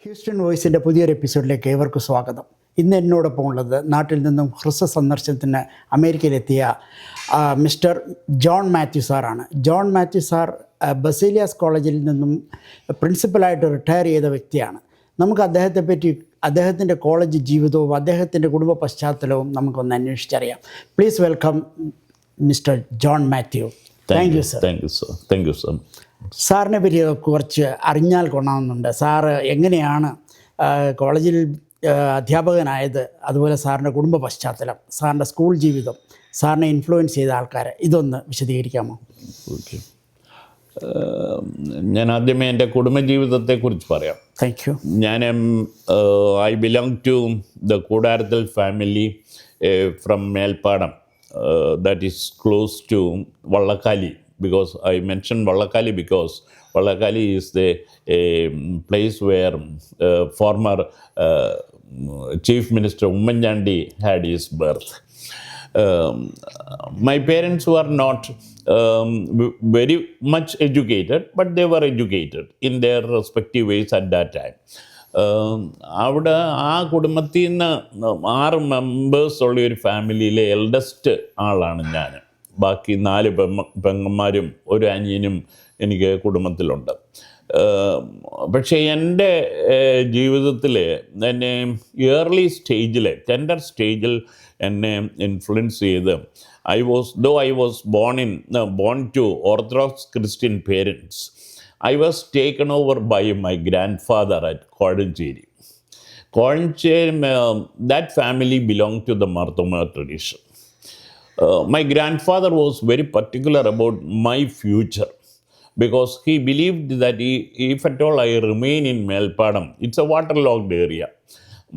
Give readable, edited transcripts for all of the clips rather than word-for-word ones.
Houston വോയിസിൻ്റെ പുതിയൊരു എപ്പിസോഡിലേക്ക് ഏവർക്കും സ്വാഗതം. ഇന്ന് എന്നോടൊപ്പം ഉള്ളത് നാട്ടിൽ നിന്നും ഹ്രസ്വ സന്ദർശനത്തിന് അമേരിക്കയിലെത്തിയ മിസ്റ്റർ ജോൺ മാത്യു സാറാണ്. ജോൺ മാത്യു സാർ ബസേലിയാസ് കോളേജിൽ നിന്നും പ്രിൻസിപ്പലായിട്ട് റിട്ടയർ ചെയ്ത വ്യക്തിയാണ്. നമുക്ക് അദ്ദേഹത്തെപ്പറ്റി, അദ്ദേഹത്തിൻ്റെ കോളേജ് ജീവിതവും അദ്ദേഹത്തിൻ്റെ കുടുംബ പശ്ചാത്തലവും നമുക്കൊന്ന് അന്വേഷിച്ചറിയാം. Please welcome mister John Mathew. Thank you sir. Thank you sir. സാറിനെ പറ്റി കുറച്ച് അറിഞ്ഞാൽ കൊള്ളാമെന്നുണ്ട്. സാറ് എങ്ങനെയാണ് കോളേജിൽ അധ്യാപകനായത്, അതുപോലെ സാറിൻ്റെ കുടുംബ പശ്ചാത്തലം, സാറിൻ്റെ സ്കൂൾ ജീവിതം, സാറിനെ ഇൻഫ്ലുവൻസ് ചെയ്ത ആൾക്കാരെ ഇതൊന്ന് വിശദീകരിക്കാമോ? ഓക്കെ, ഞാൻ ആദ്യമേ എൻ്റെ കുടുംബജീവിതത്തെക്കുറിച്ച് പറയാം. Thank you. I belong to the കൂടാരത്തിൽ family from Melpadam, that is close to Vallakkali. Because I mentioned Vallakali because Vallakali is the place where former Chief Minister Umman Chandi had his birth. My parents were not very much educated, but they were educated in their respective ways at that time. അവിടെ ആ കുടുംബത്തിൽ നിന്ന് 6 members ഉള്ള ഒരു ഫാമിലിയിലെ eldest ആളാണ് ഞാൻ. ബാക്കി 4 പെങ്ങന്മാരും ഒരു അനിയനും എനിക്ക് കുടുംബത്തിലുണ്ട്. പക്ഷേ എൻ്റെ ജീവിതത്തിൽ എന്നെ ഏർലി സ്റ്റേജിൽ, ടെൻഡർ സ്റ്റേജിൽ എന്നെ ഇൻഫ്ലുവൻസ് ചെയ്ത് I was born to orthodox Christian parents. I was taken over by my grandfather at Kodancheri. That family belonged to the Marthoma tradition. My grandfather was very particular about my future because he believed that if at all I remain in Melpadam, it's a waterlogged area.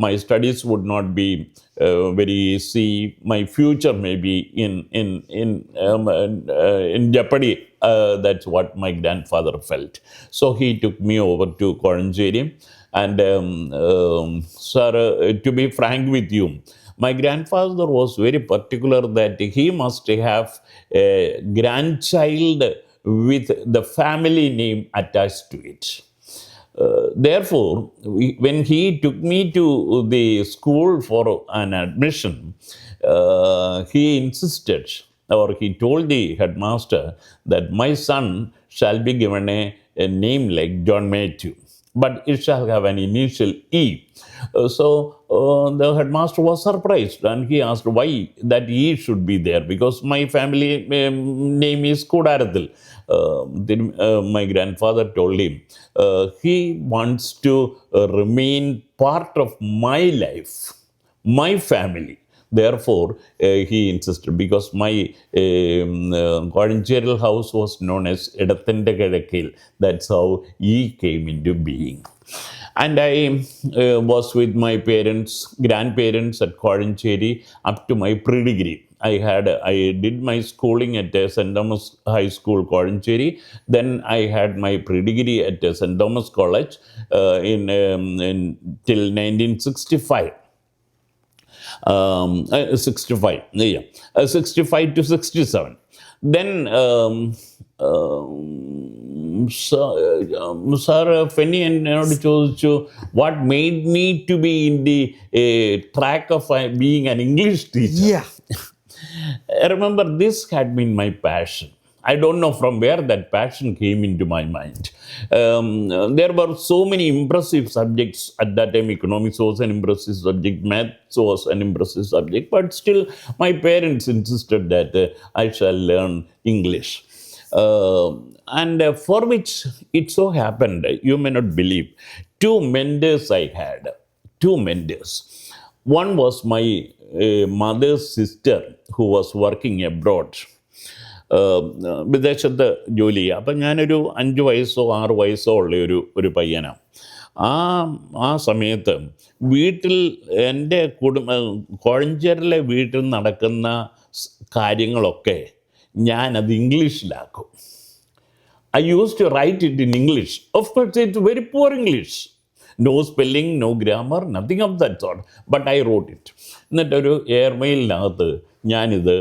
My studies would not be very easy. My future may be in jeopardy. That's what my grandfather felt. So he took me over to Kodancheri. And sir, to be frank with you, my grandfather was very particular that he must have a grandchild with the family name attached to it. Therefore, when he took me to the school for an admission, he insisted, or he told the headmaster that my son shall be given a name like John Matthew, but it shall have an initial E. So the headmaster was surprised and he asked why that E should be there, because my family name is Kodarathil. My grandfather told him he wants to remain part of my life, my family. Therefore, he insisted, because my Kodancheri house was known as Edathinte Kizhakkil. That's how he came into being. And I was with my grandparents at Kodancheri up to my pre-degree. I did my schooling at St. Thomas High School, Kodancheri. Then I had my pre-degree at St. Thomas College till 1965. 65 to 67. Then sir Fenny എന്നോട് ചോദിച്ചു what made me to be in the track of being an English teacher. Yeah. I remember this had been my passion. I don't know from where that passion came into my mind. There were so many impressive subjects at that time. Economics was an impressive subject, maths was an impressive subject, but still my parents insisted that I shall learn English. And for which it so happened, you may not believe, 2 mentors I had. 2 mentors. One was my mother's sister who was working abroad. വിദേശത്ത് ജോലി ചെയ്യുക. അപ്പം ഞാനൊരു 5 വയസ്സോ 6 വയസ്സോ ഉള്ള ഒരു പയ്യനാണ്. ആ സമയത്ത് വീട്ടിൽ എൻ്റെ കോഴഞ്ചേരിലെ വീട്ടിൽ നടക്കുന്ന കാര്യങ്ങളൊക്കെ ഞാനത് ഇംഗ്ലീഷിലാക്കും. I used to write it in English. Of course, it's very poor English. No spelling, no grammar, nothing of that sort. But I wrote it. എന്നിട്ടൊരു എയർമെയിലിനകത്ത് ഞാനിത്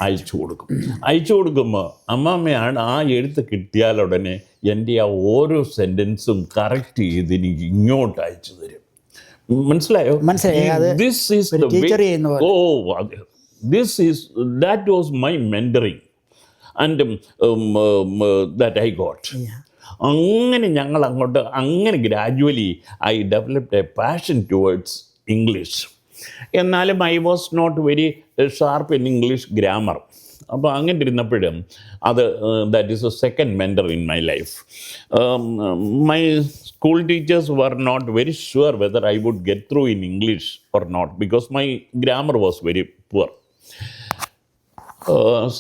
അയച്ചു കൊടുക്കുമ്പോൾ അമ്മാമ്മയാണ് ആ എഴുത്ത് കിട്ടിയാലുടനെ എൻ്റെ ആ ഓരോ സെൻറ്റൻസും കറക്റ്റ് ചെയ്ത് എനിക്ക് ഇങ്ങോട്ട് അയച്ചു തരും. മനസ്സിലായോ? മനസ്സിലായി. അത് ദിസ് ഈസ് ഒരു ടീച്ചർ ചെയ്യുന്ന പോലെ. This is that was my mentoring and that I got. അങ്ങനെ ഞങ്ങൾ അങ്ങോട്ട് അങ്ങനെ gradually I developed a passion towards English. എന്നാലും I was not very sharp in English grammar. അപ്പോൾ അങ്ങനെ ഇരുന്നപ്പോഴും അത് that is a second mentor in my life. My school teachers were not very sure whether I would get through in English or not because my grammar was very poor.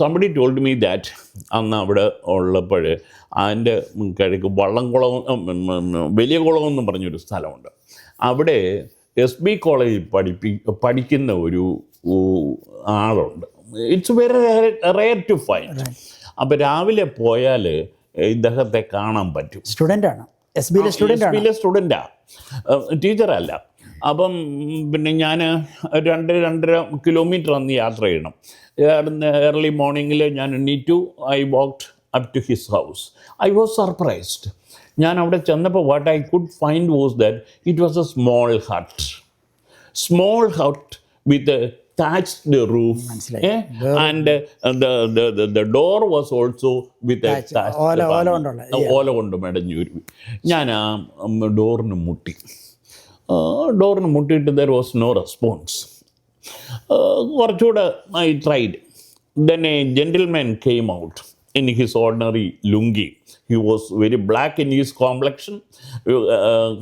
Somebody told me that അന്ന് അവിടെ ഉള്ളപ്പോൾ അതിൻ്റെ കിഴക്ക് വള്ളംകുളം വലിയ കുളം എന്ന് പറഞ്ഞൊരു സ്ഥലമുണ്ട്. അവിടെ SB കോളേജിൽ പഠിക്കുന്ന ഒരു ആളുണ്ട്. It's very rare to find. അപ്പോൾ രാവിലെ പോയാൽ ഇദ്ദേഹത്തെ കാണാൻ പറ്റും. സ്റ്റുഡൻ്റാണ്, SBയിലെ സ്റ്റുഡൻ്റാണ്, ടീച്ചറല്ല. അപ്പം പിന്നെ ഞാൻ 2-2.5 കിലോമീറ്റർ അന്ന് യാത്ര ചെയ്യണം. ഏർലി മോർണിംഗിൽ ഞാൻ എണീറ്റു. I walked up to his house. I was surprised. ഞാൻ അവിടെ ചെന്നപ്പോൾ what I could find was that it was a small hut with thatched roof, and the door was also with a thatched ഓല കൊണ്ട് മെടഞ്ഞു. ഞാൻ ആ ഡോറിന് മുട്ടിയിട്ട് there was no response. കുറച്ചുകൂടെ I tried. Then a gentleman came out in his ordinary lungi. He was very black in his complexion.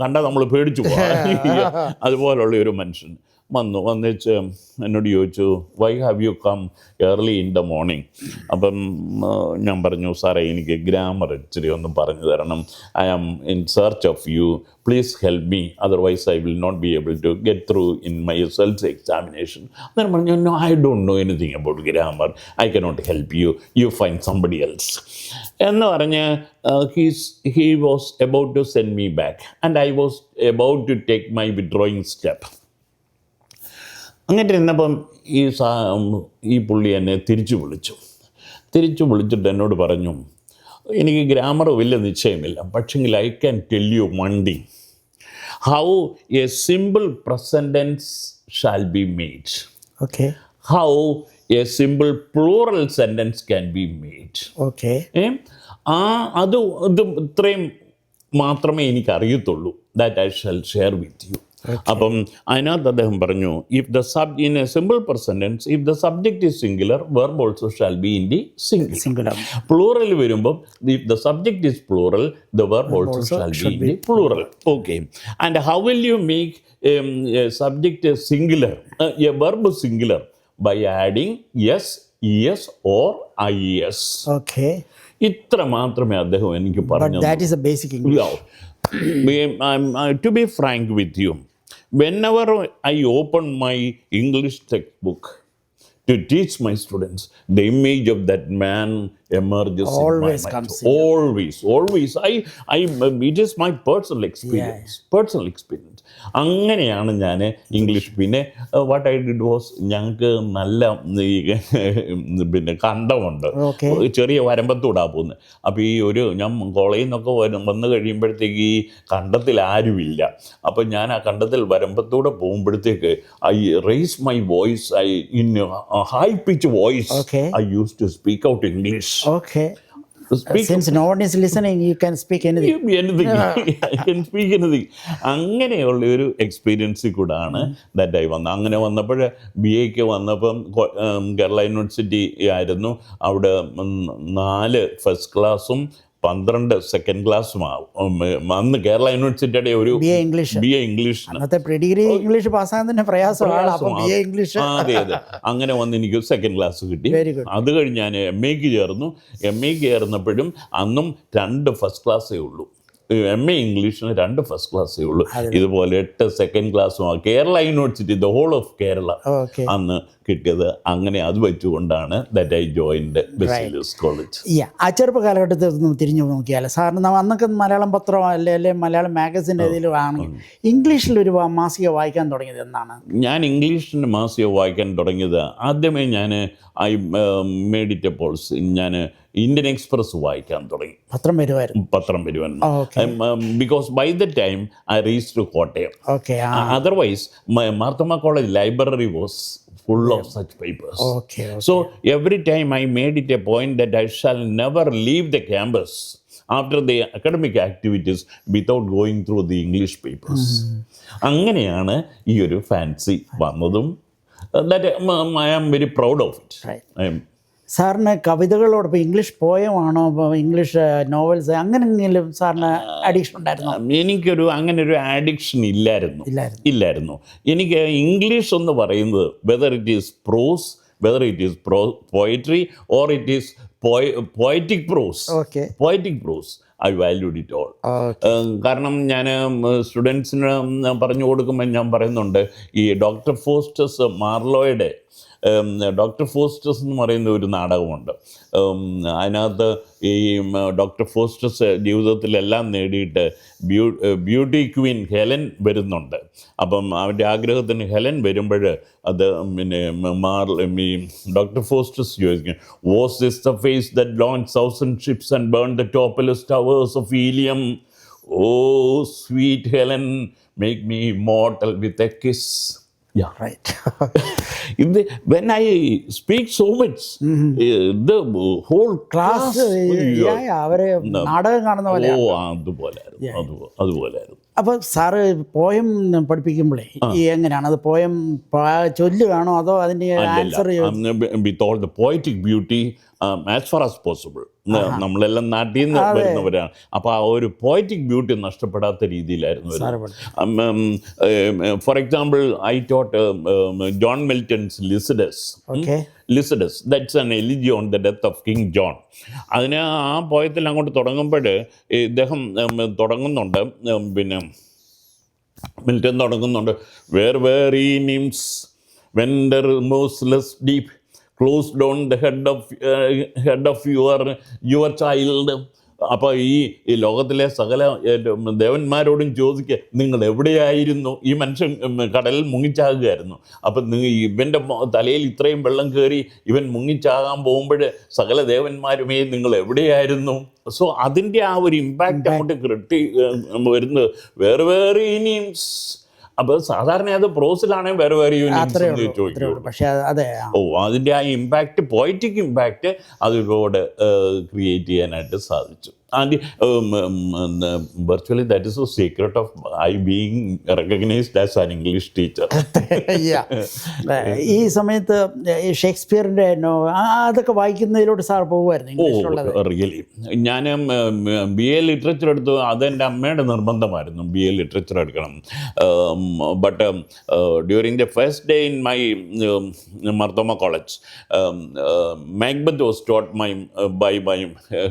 കണ്ടാൽ നമ്മൾ പേടിച്ചു പോകാം. അതുപോലുള്ള ഒരു മനുഷ്യൻ വന്നിച്ച് എന്നോട് ചോദിച്ചു, why have you come early in the morning? അപ്പം ഞാൻ പറഞ്ഞു, സാറേ എനിക്ക് ഗ്രാമർ ഇച്ചിരി ഒന്ന് പറഞ്ഞു തരണം. I am in search of U, please help me, otherwise I will not be able to get through in my self examination. അന്നേരം പറഞ്ഞു, no, I don't know anything about grammar, I cannot help you, you find somebody else എന്ന് പറഞ്ഞ് he was about to send me back and I was about to take my withdrawing step. അങ്ങനെ ഇരുന്നപ്പം ഈ പുള്ളി എന്നെ തിരിച്ചു വിളിച്ചിട്ട് എന്നോട് പറഞ്ഞു, എനിക്ക് ഗ്രാമർ വലിയ നിശ്ചയമില്ല, പക്ഷെങ്കിൽ I can tell you one thing, how a simple present tense shall be made, how a simple plural sentence can be made. അത് ഇത്രയും മാത്രമേ എനിക്കറിയത്തുള്ളൂ. That I shall share with you. അപ്പം അതിനകത്ത് അദ്ദേഹം പറഞ്ഞു, if the in a simple present tense if the subject is singular verb also shall be in the singular. Plural വരുമ്പം if the subject is plural the verb also shall be in the plural. Okay, and how will you make a subject singular, a verb singular? By adding yes, es or ies. ഇത്ര മാത്രമേ അദ്ദേഹം എനിക്ക് പറഞ്ഞു. To be frank with you, whenever I open my English textbook to teach my students, the image of that man emerges always in my comes mind. Always. It is my personal experience. അങ്ങനെയാണ് ഞാൻ English. പിന്നെ what I did was, ഞങ്ങൾക്ക് നല്ല പിന്നെ കണ്ടമുണ്ട്, ചെറിയ വരമ്പത്തൂടാ പോകുന്നത്. അപ്പോൾ ഈ ഞാൻ കോളേജിൽ നിന്നൊക്കെ വന്നു കഴിയുമ്പോഴത്തേക്ക് ഈ കണ്ടത്തിൽ ആരുമില്ല. അപ്പോൾ ഞാൻ ആ കണ്ടത്തിൽ വരമ്പത്തൂടെ പോകുമ്പോഴത്തേക്ക് I raise my voice, in high pitch voice I use to speak out English. Since no one is listening, you can speak anything. I can speak anything. അങ്ങനെയുള്ള ഒരു എക്സ്പീരിയൻസിൽ കൂടാണ് ദാറ്റ് ആയി വന്നത്. അങ്ങനെ വന്നപ്പോൾ BA വന്നപ്പം കേരള യൂണിവേഴ്സിറ്റി ആയിരുന്നു. അവിടെ 4 ഫസ്റ്റ് ക്ലാസ്സും 12 സെക്കൻഡ് ക്ലാസ്സും ആവും. അന്ന് കേരള യൂണിവേഴ്സിറ്റിയുടെ ഒരു BA ഇംഗ്ലീഷ് ഇംഗ്ലീഷ് പാസ്സാകാൻ തന്നെ പ്രയാസമാണ്. അതെ. അങ്ങനെ വന്ന് എനിക്ക് സെക്കൻഡ് ക്ലാസ് കിട്ടി. അത് കഴിഞ്ഞ് ഞാൻ MA ചേർന്നു. MA ചേർന്നപ്പോഴും അന്നും 2 ഫസ്റ്റ് ക്ലാസ്സേ ഉള്ളൂ. MA ഇംഗ്ലീഷിന് 2 ഫസ്റ്റ് ക്ലാസ്സേ ഉള്ളൂ. ഇതുപോലെ 8 സെക്കൻഡ് ക്ലാസ്സും Kerala university, the whole of Kerala okay. അന്ന് കിട്ടിയത്. അങ്ങനെ അത് വെച്ചുകൊണ്ടാണ് that I joined Baselius college. ആ ചെറുപ്പ കാലഘട്ടത്തിൽ ഒന്ന് തിരിഞ്ഞു നോക്കിയാൽ സാറിന് അന്നൊക്കെ മലയാളം പത്രം അല്ലെ മലയാളം മാഗസിൻ ഏതെങ്കിലും ആണെങ്കിൽ ഇംഗ്ലീഷിലൊരു മാസിക വായിക്കാൻ തുടങ്ങിയത് എന്നാണ്? ഞാൻ ഇംഗ്ലീഷിൻ്റെ മാസിക വായിക്കാൻ തുടങ്ങിയത് ആദ്യമേ ഞാൻ I made it a policy, ഞാൻ ഇന്ത്യൻ എക്സ്പ്രസ് വായിക്കാൻ തുടങ്ങി. പത്രം വരുമായിരുന്നു. Because by the time I reached Kottayam. Okay. Otherwise Marthoma college library was full of such papers. Okay. So every time I made it a point that I shall never leave the campus after the academic activities without going through the English papers. അങ്ങനെയാണ് ഈ ഒരു fancy വന്നതും. That I am very proud of it. Right. സാറിന് കവിതകളോടൊപ്പം English പോയമാണോ, English novels അങ്ങനെയെങ്കിലും സാറിന് addiction ഉണ്ടായിരുന്നോ? എനിക്കൊരു അങ്ങനെ ഒരു ആഡിക്ഷൻ ഇല്ലായിരുന്നു. എനിക്ക് ഇംഗ്ലീഷ് എന്ന് പറയുന്നത് whether it is prose, whether it is poetry or it is poetic prose, I valued it all. കാരണം ഞാൻ സ്റ്റുഡൻസിന് പറഞ്ഞു കൊടുക്കുമ്പോൾ ഞാൻ പറയുന്നുണ്ട്, ഈ ഡോക്ടർ ഫോസ്റ്റസ് മാർലോയുടെ ഡോക്ടർ ഫോസ്റ്റസ് എന്ന് പറയുന്ന ഒരു നാടകമുണ്ട്. അതിനകത്ത് ഈ ഡോക്ടർ ഫോസ്റ്റസ് ജീവിതത്തിലെല്ലാം നേടിയിട്ട് ബ്യൂട്ടി ക്വീൻ ഹെലൻ വരുന്നുണ്ട്. അപ്പം അവൻ്റെ ആഗ്രഹത്തിന് ഹെലൻ വരുമ്പോൾ അത് പിന്നെ ഈ ഡോക്ടർ ഫോസ്റ്റസ് ചോദിക്കും, was this the face that launch 1000 ships and burned the topmost towers of Helium? Oh, sweet Helen, make me immortal with a kiss. Yeah, right. When I speak so much, the whole class, അവരെ നാടകം കാണുന്ന പോലെ. അതുപോലെയായിരുന്നു. അപ്പോൾ sir poem പഠിപ്പിക്കുമ്പോഴേ എങ്ങനെയാണ് അത്? Poem ചൊല്ലുകയാണോ അതോ അതിൻ്റെ answer? With all the poetic beauty as far as possible. നമ്മളെല്ലാം നാട്ടിൽ നിന്ന് വരുന്നവരാണ്. അപ്പോൾ ആ ഒരു പോയറ്റിക് ബ്യൂട്ടി നഷ്ടപ്പെടാത്ത രീതിയിലായിരുന്നു. For example, I taught John Milton's Lycidas. That's an elegy on the death of king John. അതിന് ആ പോയത്തിൽ അങ്ങോട്ട് തുടങ്ങുമ്പോൾ ഇദ്ദേഹം തുടങ്ങുന്നുണ്ട്, പിന്നെ മിൽട്ടൺ തുടങ്ങുന്നുണ്ട്, where ye nymphs when the remorseless deep close down the head of your child. അപ്പോൾ ഈ ലോകത്തിലെ സകല ദേവന്മാരോടും ചോദിക്കുക, നിങ്ങൾ എവിടെയായിരുന്നു? ഈ മനുഷ്യൻ കടലിൽ മുങ്ങിച്ചാകുകയായിരുന്നു. അപ്പം ഇവൻ്റെ തലയിൽ ഇത്രയും വെള്ളം കയറി ഇവൻ മുങ്ങിച്ചാകാൻ പോകുമ്പോൾ സകല ദേവന്മാരുമേ നിങ്ങൾ എവിടെയായിരുന്നു? സോ അതിൻ്റെ ആ ഒരു ഇമ്പാക്റ്റ് അങ്ങോട്ട് വരുന്നത് വേറെ ഇനിയും. അപ്പോൾ സാധാരണ അത് പ്രോസിലാണെങ്കിൽ വേറെ ചോദിക്കും. പക്ഷേ അതെ, അതിൻ്റെ ആ ഇമ്പാക്റ്റ്, പോയറ്റിക് ഇമ്പാക്റ്റ് അതിലൂടെ ക്രിയേറ്റ് ചെയ്യാനായിട്ട് സാധിച്ചു. And virtually that is the secret of I being recognized as an English teacher. ഈ സമയത്ത് ഷേക്സ്പിയറിൻ്റെ അതൊക്കെ വായിക്കുന്നതിലോട്ട് സാർ പോകുമായിരുന്നു? റിയലി ഞാൻ BA ലിറ്ററേച്ചർ എടുത്തു. അതെൻ്റെ അമ്മയുടെ നിർബന്ധമായിരുന്നു, BA ലിറ്ററേച്ചർ എടുക്കണം. But during the first day in my Marthoma College, Macbeth was taught by my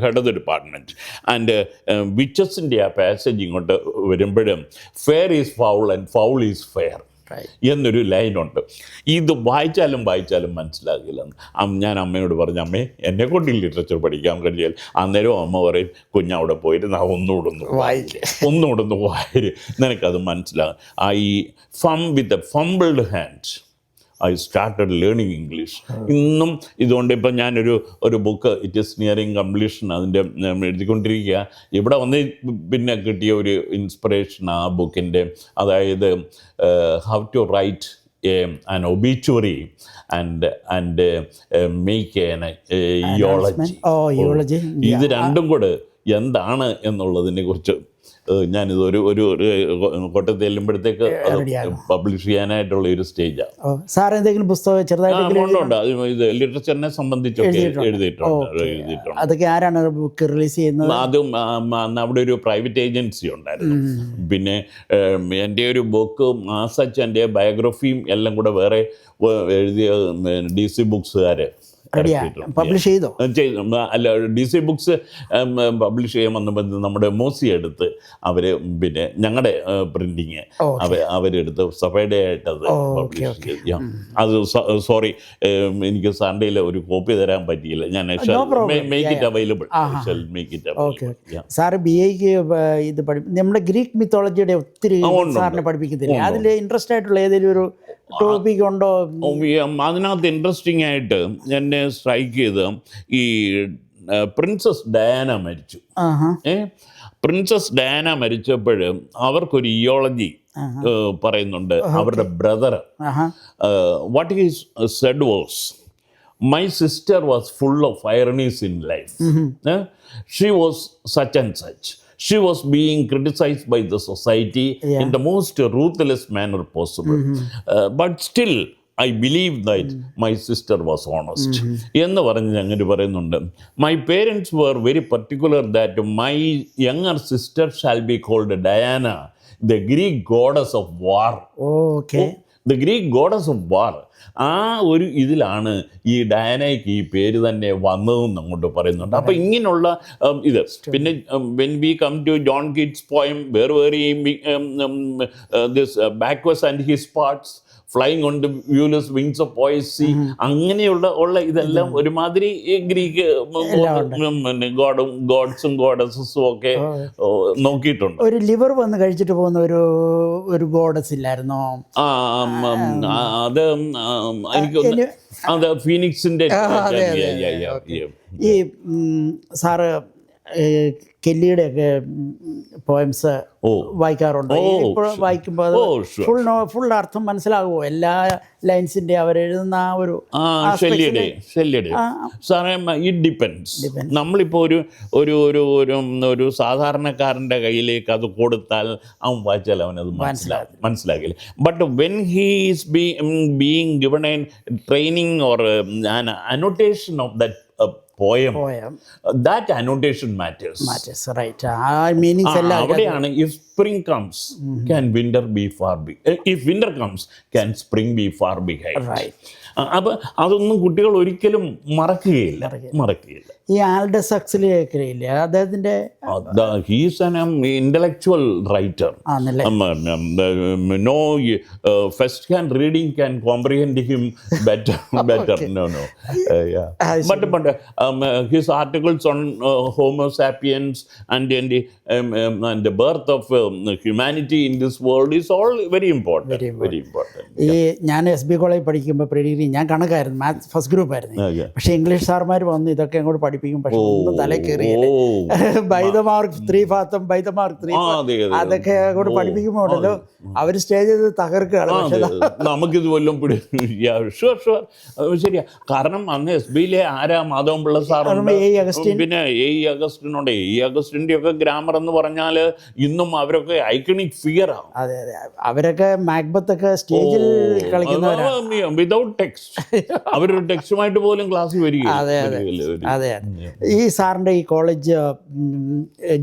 head of the department. And വിച്ചസിൻ്റെ ആ പാസേജ് ഇങ്ങോട്ട് വരുമ്പോഴും fair is foul and foul is fair എന്നൊരു ലൈനുണ്ട്. ഇത് വായിച്ചാലും മനസ്സിലാകില്ല. ഞാൻ അമ്മയോട് പറഞ്ഞു, അമ്മേ എന്നെക്കൊണ്ട് ഈ ലിറ്ററേച്ചർ പഠിക്കാൻ കഴിയാൽ. അന്നേരം അമ്മ പറയും, കുഞ്ഞവിടെ പോയിട്ട് ഒന്നുകൂടെ ഒന്ന് വായിര്, നിനക്കത് മനസ്സിലാകും. With a fumbled hand I started learning English. ഇന്നും ഇതുകൊണ്ട് ഇപ്പം ഞാനൊരു book, it is nearing completion, അതിൻ്റെ എഴുതിക്കൊണ്ടിരിക്കുക. ഇവിടെ വന്ന് പിന്നെ കിട്ടിയ ഒരു ഇൻസ്പിറേഷൻ ആ ബുക്കിൻ്റെ, അതായത് how to write an obituary and make an eulogy. ഇത് രണ്ടും കൂടെ എന്താണ് എന്നുള്ളതിനെ കുറിച്ച് ഞാനിത് ഒരു കോട്ടയത്ത് ചെല്ലുമ്പോഴത്തേക്ക് പബ്ലിഷ് ചെയ്യാനായിട്ടുള്ള ഒരു സ്റ്റേജാണ്. സാർ എന്തെങ്കിലും പുസ്തകം ചെറുതായിട്ട് ഇത് ലിറ്ററേച്ചറിനെ സംബന്ധിച്ചൊക്കെ എഴുതിയിട്ടുണ്ട്. അതൊക്കെ ആരാണ് ബുക്ക് റിലീസ് ചെയ്യുന്നത്? അതും അവിടെ ഒരു പ്രൈവറ്റ് ഏജൻസി ഉണ്ടായിരുന്നു. പിന്നെ എൻ്റെ ഒരു ബുക്ക് ആസച്ച് എൻ്റെ ബയോഗ്രഫിയും എല്ലാം കൂടെ വേറെ എഴുതിയ DC ബുക്സുകാർ പബ്ലിഷ് ചെയ്തോ? അല്ല, DC ബുക്സ് പബ്ലിഷ് ചെയ്യാൻ വന്നപ്പോൾ നമ്മുടെ മോസി എടുത്ത് അവർ പിന്നെ ഞങ്ങളുടെ പ്രിന്റിങ് അവരെടുത്ത് സഫൈഡേ ആയിട്ടത് പബ്ലിഷ് ചെയ്തു. അത് സോറി, എനിക്ക് സൺഡേയിൽ ഒരു കോപ്പി തരാൻ പറ്റിയില്ല. ഞാൻ മേക്ക് ഇറ്റ് അവൈലബിൾ. സാറ് BA-ക്ക് ഇത് നമ്മുടെ ഗ്രീക്ക് മിത്തോളജിയുടെ ഒത്തിരി സാറിനെ പഠിപ്പിക്കുന്നില്ലേ? അതിൽ ഇൻട്രസ്റ്റ് ആയിട്ടുള്ള ഏതെങ്കിലും ഒരു ടോപ്പിക് ഉണ്ടോ? അതിനകത്ത് ഇൻട്രസ്റ്റിംഗ് ആയിട്ട് എന്നെ സ്ട്രൈക്ക് ചെയ്ത് ഈ പ്രിൻസസ് ഡയാന മരിച്ചു. പ്രിൻസസ് ഡയാന മരിച്ചപ്പോൾ അവർക്കൊരു ഇയോളജി പറയുന്നുണ്ട്. അവരുടെ brother what he said was, my sister was full of ironies in life. She was such and such. She was being criticized by the society in the most ruthless manner possible. But still, I believe that my sister was honest. എന്ന് പറഞ്ഞ് അങ്ങനെ പറയുന്നുണ്ട്. My parents were very particular that my younger sister shall be called Diana, the Greek goddess of war. Okay. The Greek goddess of war. ആ ഒരു ഇതിലാണ് ഈ ഡയാനയ്ക്ക് ഈ പേര് തന്നെ വന്നതെന്ന് അങ്ങോട്ട് പറയുന്നുണ്ട്. അപ്പം ഇങ്ങനെയുള്ള ഇത് പിന്നെ when we come to John Keats poem where this Bacchus and his pards flying on the viewless wings of poesy, അങ്ങനെയുള്ള ഇതെല്ലാം ഒരുമാതിരി ഗ്രീക്ക് ഗോഡ്സും ഗോഡസസും ഒക്കെ നോക്കിയിട്ടുണ്ട്. ഒരു ലിവർ വന്ന് കഴിച്ചിട്ട് പോകുന്ന ഒരു ഗോഡസ് ഇല്ലായിരുന്നോ? അത് എനിക്ക് അത് ഫീനിക്സിന്റെ. ഈ സാറ് കെല്ലിയുടെ ഒക്കെ പോയംസ് വായിക്കാറുണ്ടോ? വായിക്കുമ്പോൾ ഫുൾ അർത്ഥം മനസ്സിലാകുമോ? എല്ലാ ലൈൻസിന്റെ അവരെഴുതുന്ന ആ ഒരു സാറേ, ഇറ്റ് ഡിപ്പെൻഡ്സ്. നമ്മളിപ്പോൾ ഒരു സാധാരണക്കാരൻ്റെ കയ്യിലേക്ക് അത് കൊടുത്താൽ അവൻ വായിച്ചാൽ അവനത് മനസ്സിലാക്കില്ല. But when he is being given a training or an annotation of that poem, that annotation matters, right? Meanings ella avadeyana. If spring comes, can winter be far if winter comes, can spring be far behind, right? അപ്പോൾ അതൊന്നും കുട്ടികൾ ഒരിക്കലും മറക്കുകയില്ല. ഈ Aldous Huxley ഇല്ലേ, അദ്ദേഹത്തിന്റെ he's an intellectual writer. No first hand reading can comprehend him better. No but his articles on Homo sapiens and the birth of humanity in this world is all very important. ഈ ഞാൻ SB കോളേജിൽ പഠിക്കുമ്പോൾ pre ഞാൻ കണക്കായിരുന്നു, maths first group ആയിരുന്നു. പക്ഷെ English സാർമാർ വന്ന് ഇതൊക്കെ അങ്ങോട്ട് പഠിപ്പിക്കും. പക്ഷെ ഒന്നും തലേ കയറിയില്ല. By the mark 3 fathom, by the mark 3 അതൊക്കെ അങ്ങോട്ട് പഠിപ്പിക്കുമ്പോഴല്ലോ അവർ സ്റ്റേജിൽ തകർക്കുകയാണ്. പക്ഷെ നമുക്കിത് വല്ലതും ശരിയാ. കാരണം അന്ന് SBയിലെ ആരാ മാധവൻപിള്ള സാറുണ്ട്, പിന്നെ അഗസ്റ്റിനുണ്ട്. അഗസ്റ്റിൻ്റെ ഒക്കെ ഗ്രാമർ എന്ന് പറഞ്ഞാൽ ഇന്നും അവരൊക്കെ ഐക്കണിക് ഫിഗറാണ്. അതെ അതെ, അവരൊക്കെ മാക്ബത്ത് ഒക്കെ സ്റ്റേജിൽ കളിക്കുന്നവരാണ് വിതൗട്ട് ടെക്സ്റ്റ്. അവരൊരു ടെക്സ്റ്റുമായിട്ട് പോലും ക്ലാസ്സിൽ വരികയില്ല. അതെ. ഈ സാറിൻ്റെ ഈ കോളേജ്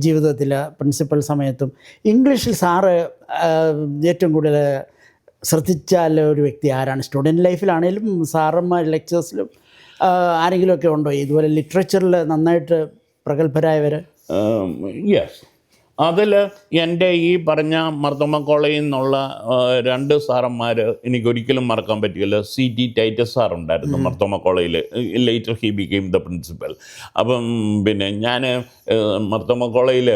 ജീവിതത്തിൽ പ്രിൻസിപ്പൽ സമയത്തും ഇംഗ്ലീഷിൽ സാറ് ഏറ്റവും കൂടുതൽ ശ്രദ്ധിച്ചാൽ ഒരു വ്യക്തി ആരാണ്? സ്റ്റുഡൻറ്റ് ലൈഫിലാണെങ്കിലും സാറന്മാർ ലെക്ചേഴ്സിലും ആരെങ്കിലുമൊക്കെ ഉണ്ടോ ഇതുപോലെ ലിറ്ററേച്ചറിൽ നന്നായിട്ട് പ്രഗത്ഭരായവർ? യെസ്, അതിൽ എൻ്റെ ഈ പറഞ്ഞ മർത്തോമ കോളേജിൽ നിന്നുള്ള 2 സാറന്മാർ എനിക്കൊരിക്കലും മറക്കാൻ പറ്റില്ല. CT ടൈറ്റസ് സാറുണ്ടായിരുന്നു മർത്തോമ കോളേജിൽ. Later he became the principal. അപ്പം പിന്നെ ഞാൻ മർത്തോമ കോളേജിൽ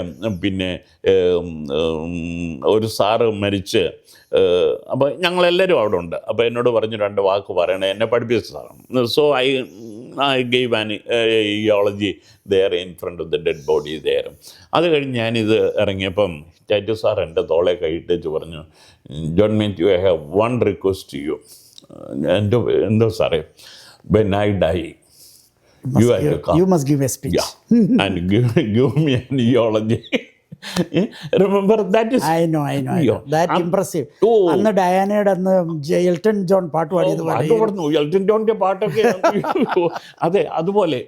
പിന്നെ ഒരു സാറ് മരിച്ച്, അപ്പോൾ ഞങ്ങളെല്ലാവരും അവിടെ ഉണ്ട്. അപ്പോൾ എന്നോട് പറഞ്ഞു 2 വാക്ക് പറയണേ, എന്നെ പഠിപ്പിച്ച സാറാണ്. So I gave an theology there in front of the dead body there. അത് കഴിഞ്ഞ് ഞാനിത് ഇറങ്ങിയപ്പം ടൈറ്റസ് സാർ എൻ്റെ തോളെ കൈയിട്ട് പറഞ്ഞു, John Mathew, I have one request to you. എന്തോ സാറേ, when I die, you must give a speech. Yeah. And give me an theology. Remember that is I know that impressive. അന്ന് ഡയാനയുടെ അന്ന് എൽട്ടൺ ജോൺ പാട്ട് പാടിയത് പറഞ്ഞു. എൽട്ടൺ ജോണിന്റെ പാട്ടൊക്കെ അതെ, അതുപോലെ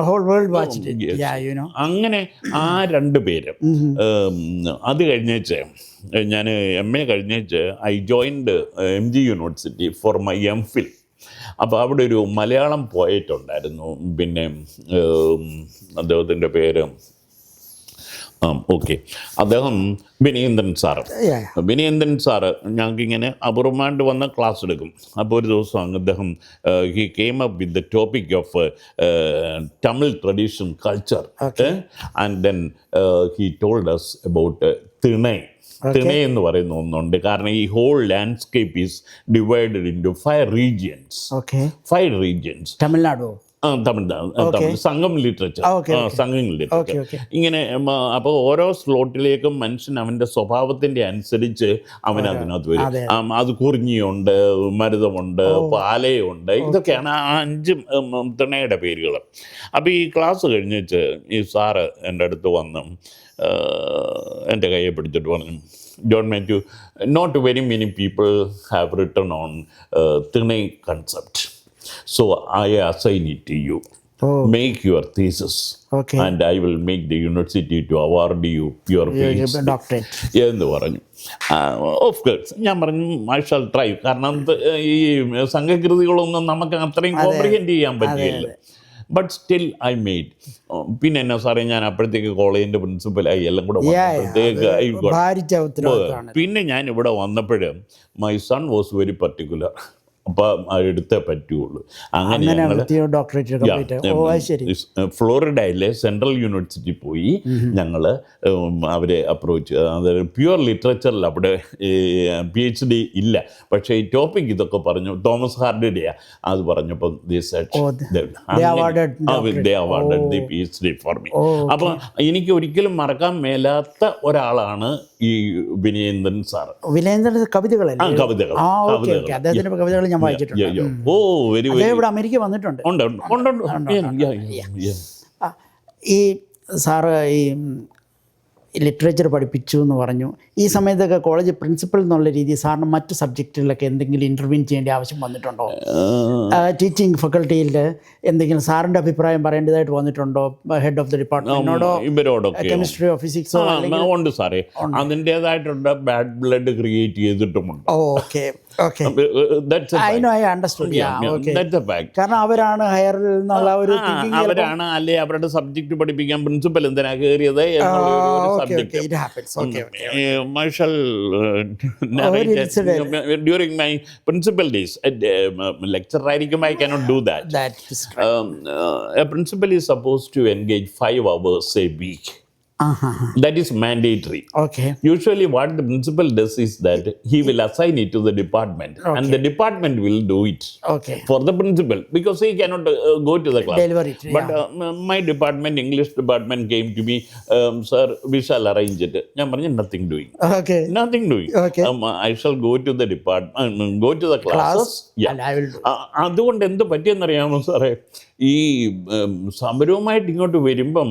whole world watched it. Yeah, you know. അങ്ങനെ ആ 2 പേര്. അത് കഴിഞ്ഞേച്ച് ഞാൻ MA കഴിഞ്ഞേച്ച് I joined MG University for my MPhil. അപ്പോൾ അവിടെ ഒരു മലയാളം പോയറ്റ് ഉണ്ടായിരുന്നു, പിന്നെ അദ്ദേഹത്തിൻ്റെ പേര് ഓക്കെ, അദ്ദേഹം വിനയേന്ദ്രൻ സാറ്. വിനയേന്ദ്രൻ സാറ് ഞങ്ങൾക്കിങ്ങനെ അപൂർവമായിട്ട് വന്ന് ക്ലാസ് എടുക്കും. അപ്പോൾ ഒരു ദിവസം അദ്ദേഹം he came up with the topic of Tamil tradition culture and then he told us about tinai. തിണൈ എന്ന് പറയുന്ന ഒന്നുണ്ട്. കാരണം ഈ whole landscape is divided into 5 regions. 5 regions. തമിഴ്നാടോ? തമിഴ് സംഘം ലിറ്ററേച്ചർ, സംഘം ലിറ്ററേച്ചർ ഇങ്ങനെ. അപ്പോൾ ഓരോ സ്ലോട്ടിലേക്കും മനുഷ്യൻ അവൻ്റെ സ്വഭാവത്തിൻ്റെ അനുസരിച്ച് അവൻ അതിനകത്ത് വരും. അത് കുറിഞ്ഞിയുണ്ട്, മരുതമുണ്ട്, പാലയുണ്ട്, ഇതൊക്കെയാണ് ആ 5 തിണയുടെ പേരുകൾ. അപ്പോൾ ഈ ക്ലാസ് കഴിഞ്ഞിട്ട് ഈ സാറ് എൻ്റെ അടുത്ത് വന്ന് എൻ്റെ കയ്യെ പിടിച്ചിട്ട് പറഞ്ഞു, John Mathew, not very many people have written on tinai concept. So I assign it to you. Make your thesis. And I will make the university to award you your doctorate. എന്ന് പറഞ്ഞു. ഓഫ് കോഴ്സ് ഞാൻ പറഞ്ഞു ഐ ഷാൽ ട്രൈ. കാരണം ഈ സംഘകൃതികളൊന്നും നമുക്ക് അത്രയും comprehend ചെയ്യാൻ പറ്റില്ല. But still I made. പിന്നെ എന്നാ സാറേ, ഞാൻ അപ്പോഴത്തേക്ക് കോളേജിൻ്റെ പ്രിൻസിപ്പലായി എല്ലാം കൂടെ പിന്നെ ഞാൻ ഇവിടെ വന്നപ്പോഴും my son was very particular. അപ്പം എടുത്തേ പറ്റുള്ളൂ. അങ്ങനെ ഫ്ലോറിഡയിലെ സെൻട്രൽ യൂണിവേഴ്സിറ്റി പോയി ഞങ്ങൾ അവരെ അപ്രോച്ച്. അതായത് പ്യുവർ ലിറ്ററേച്ചറിൽ അവിടെ PhD ഇല്ല, പക്ഷേ ഈ ടോപ്പിക് ഇതൊക്കെ പറഞ്ഞു. തോമസ് ഹാർഡിയുടെയാ അത് പറഞ്ഞപ്പോൾ PhD ഫോർ മീ. അപ്പം എനിക്ക് ഒരിക്കലും മറക്കാൻ മേലാത്ത ഒരാളാണ് ഈ വിനയേന്ദ്രൻ സാറ്. കവിതകൾ ഞാൻ വായിച്ചിട്ടുണ്ട്. ഇവിടെ അമേരിക്ക വന്നിട്ടുണ്ട്. ഈ സാറ് ഈ ലിറ്ററേച്ചർ പഠിപ്പിച്ചു എന്ന് പറഞ്ഞു. ഈ സമയത്തൊക്കെ കോളേജ് പ്രിൻസിപ്പൽ എന്നുള്ള രീതിയിൽ സാറിന് മറ്റ് സബ്ജക്റ്റുകളിലൊക്കെ എന്തെങ്കിലും ഇൻ്റർവ്യൂ ചെയ്യേണ്ട ആവശ്യം വന്നിട്ടുണ്ടോ? ടീച്ചിങ് ഫാക്കൽറ്റിയിൽ എന്തെങ്കിലും സാറിൻ്റെ അഭിപ്രായം പറയേണ്ടതായിട്ട് വന്നിട്ടുണ്ടോ? ഹെഡ് ഓഫ് ദി ഡിപ്പാർട്ട്മെന്റിനോടോ കെമിസ്ട്രിയോ ഫിസിക്സോ? ഉണ്ട് സാറേ, അതിൻ്റെതായിട്ടുള്ള ബാഡ് ബ്ലഡ് ക്രിയേറ്റ് ചെയ്തിട്ടുമുണ്ട്. കാരണം അവരാണ് ഹയറിൽ നിന്നുള്ള ഒരു അവരാണ് അല്ലെ അവരുടെ സബ്ജക്ട് പഠിപ്പിക്കാൻ പ്രിൻസിപ്പൽ എന്തിനാ കയറിയത് Marshall during my principal days lecture ആയിരിക്കും. I cannot do that. A principal is supposed to engage 5 hours a week. That is mandatory. Usually what the principal does is that he will assign it to the department, and the department will do it for the principal, because he cannot go to the class. But my department, English department, came to me, sir, we shall arrange it. Nothing doing. Nothing doing. I shall go to the department, go to the classes. And I will do. അതുകൊണ്ട് എന്ത് പറ്റിയെന്നറിയാമോ സാറേ, ഈ സമരവുമായിട്ട് ഇങ്ങോട്ട് വരുമ്പം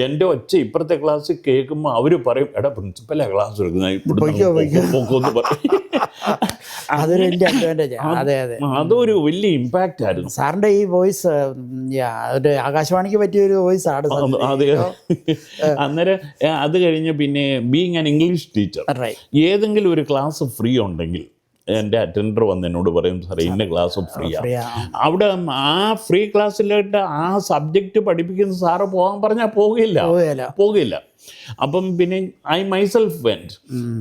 എൻ്റെ ഒച്ച ഇപ്പുറത്തെ ക്ലാസ്സിൽ കേൾക്കുമ്പോൾ അവർ പറയും, എടാ പ്രിൻസിപ്പലാ ക്ലാസ് എടുക്കുന്നത് പറയും. അതൊരു വലിയ ഇമ്പാക്റ്റ് ആയിരുന്നു. സാറിന്റെ ഈ വോയിസ് ഒരു ആകാശവാണിക്ക് പറ്റിയ ഒരു വോയിസ് ആണ്. അതെ. അന്നേരം അത് കഴിഞ്ഞ് പിന്നെ ബീങ് ആൻ ഇംഗ്ലീഷ് ടീച്ചർ, ഏതെങ്കിലും ഒരു ക്ലാസ് ഫ്രീ ഉണ്ടെങ്കിൽ എൻ്റെ അറ്റൻഡർ വന്ന് എന്നോട് പറയും, സാറേ ഇന്ന ക്ലാസ് ഫ്രീ ആണ്. അവിടെ ആ ഫ്രീ ക്ലാസ്സിലോട്ട് ആ സബ്ജക്റ്റ് പഠിപ്പിക്കുന്ന സാറ് പോകാൻ പറഞ്ഞാൽ പോകില്ല. അപ്പം പിന്നെ ഐ മൈസെൽഫ് വെന്റ്.